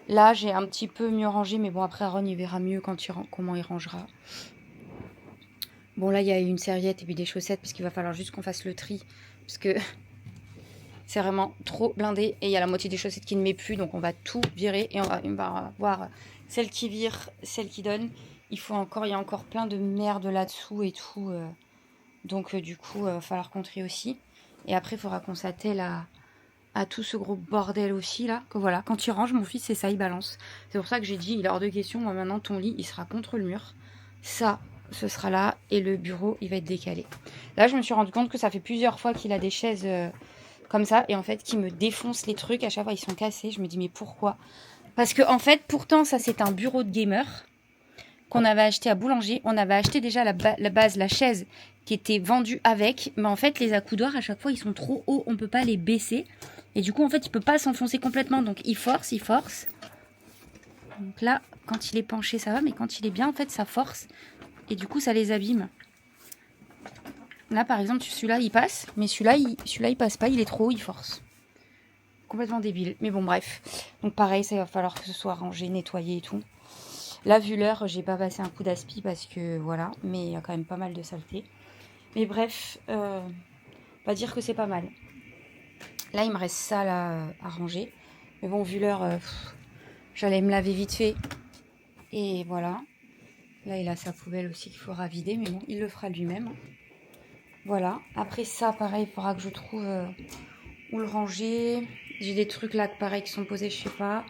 Là, j'ai un petit peu mieux rangé, mais bon, après, Aaron, il verra mieux comment il rangera. Bon, là, il y a une serviette et puis des chaussettes parce qu'il va falloir juste qu'on fasse le tri. Parce que... c'est vraiment trop blindé et il y a la moitié des chaussettes qui ne met plus, donc on va tout virer et on va voir celle qui vire, celle qui donne. Il y a encore plein de merde là-dessous et tout, donc du coup, il va falloir qu'on trie aussi. Et après, il faudra qu'on s'attelle à tout ce gros bordel aussi là. Que voilà, quand il range, mon fils, c'est ça, il balance. C'est pour ça que j'ai dit, il est hors de question. Moi maintenant, ton lit, il sera contre le mur. Ça, ce sera là et le bureau, il va être décalé. Là, je me suis rendu compte que ça fait plusieurs fois qu'il a des chaises. Comme ça, et en fait, qui me défonce les trucs. À chaque fois, ils sont cassés. Je me dis, mais pourquoi? Parce que, en fait, pourtant, ça, c'est un bureau de gamer qu'on avait acheté à Boulanger. On avait acheté déjà la base, la chaise qui était vendue avec. Mais en fait, les accoudoirs, à chaque fois, ils sont trop hauts. On ne peut pas les baisser. Et du coup, en fait, il ne peut pas s'enfoncer complètement. Donc, il force. Donc là, quand il est penché, ça va. Mais quand il est bien, en fait, ça force. Et du coup, ça les abîme. Là, par exemple, celui-là, il passe. Mais celui-là, il passe pas. Il est trop haut, il force. Complètement débile. Mais bon, bref. Donc, pareil, ça va falloir que ce soit rangé, nettoyé et tout. Là, vu l'heure, j'ai pas passé un coup d'aspi parce que, voilà. Mais il y a quand même pas mal de saleté. Mais bref, on va dire que c'est pas mal. Là, il me reste ça, là, à ranger. Mais bon, vu l'heure, j'allais me laver vite fait. Et voilà. Là, il a sa poubelle aussi qu'il faudra vider. Mais bon, il le fera lui-même. Voilà, après ça, pareil, il faudra que je trouve où le ranger. J'ai des trucs là, pareil, qui sont posés, je sais pas.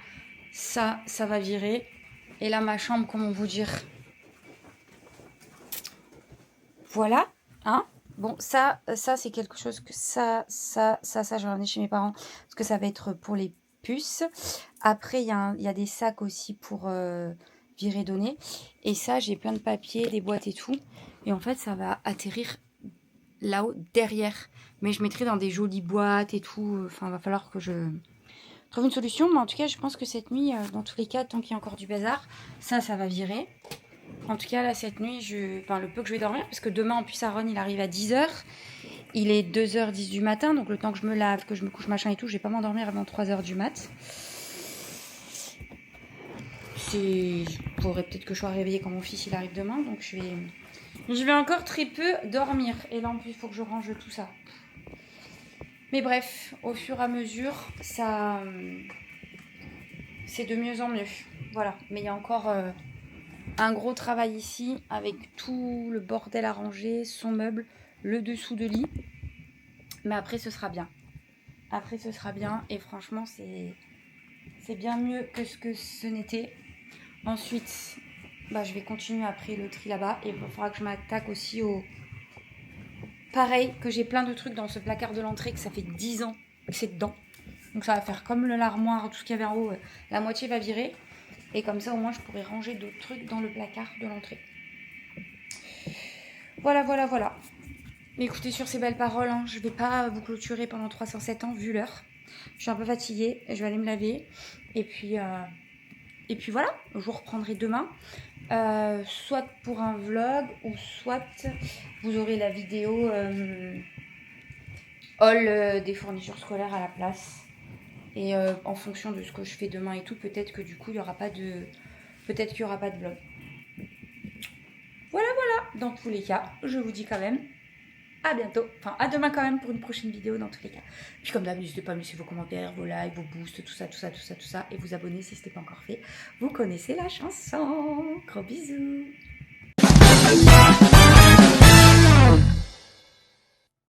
Ça va virer. Et là, ma chambre, comment vous dire? Voilà, hein? Bon, ça c'est quelque chose que ça, j'en ai chez mes parents. Parce que ça va être pour les puces. Après, il y a des sacs aussi pour virer donné. Et ça, j'ai plein de papiers, des boîtes et tout. Et en fait, ça va atterrir là-haut, derrière. Mais je mettrai dans des jolies boîtes et tout. Enfin, va falloir que je trouve une solution. Mais en tout cas, je pense que cette nuit, dans tous les cas, tant qu'il y a encore du bazar, ça va virer. En tout cas, là, cette nuit, le peu que je vais dormir, parce que demain, en plus, Aaron, il arrive à 10h. Il est 2h10 du matin, donc le temps que je me lave, que je me couche, machin et tout, je vais pas m'endormir avant 3h du mat. Il faudrait peut-être que je sois réveillée quand mon fils, il arrive demain, donc je vais encore très peu dormir. Et là, en plus, il faut que je range tout ça. Mais bref, au fur et à mesure, ça... c'est de mieux en mieux. Voilà, mais il y a encore... un gros travail ici avec tout le bordel à ranger, son meuble, le dessous de lit. Mais après ce sera bien. Après ce sera bien et franchement c'est bien mieux que ce que ce n'était. Ensuite, je vais continuer après le tri là-bas et il faudra que je m'attaque aussi au... Pareil, que j'ai plein de trucs dans ce placard de l'entrée que ça fait 10 ans que c'est dedans. Donc ça va faire comme l'armoire, tout ce qu'il y avait en haut, la moitié va virer. Et comme ça, au moins, je pourrais ranger d'autres trucs dans le placard de l'entrée. Voilà. Mais écoutez, sur ces belles paroles, je ne vais pas vous clôturer pendant 307 ans, vu l'heure. Je suis un peu fatiguée, je vais aller me laver. Et puis voilà, je vous reprendrai demain. Soit pour un vlog, ou soit vous aurez la vidéo haul des fournitures scolaires à la place. Et en fonction de ce que je fais demain et tout, peut-être que du coup, il n'y aura pas de... Peut-être qu'il n'y aura pas de vlog. Voilà. Dans tous les cas, je vous dis quand même à bientôt. Enfin, à demain quand même pour une prochaine vidéo dans tous les cas. Puis comme d'habitude, n'hésitez pas à me laisser vos commentaires, vos likes, vos boosts, tout ça. Et vous abonner si ce n'était pas encore fait. Vous connaissez la chanson. Gros bisous.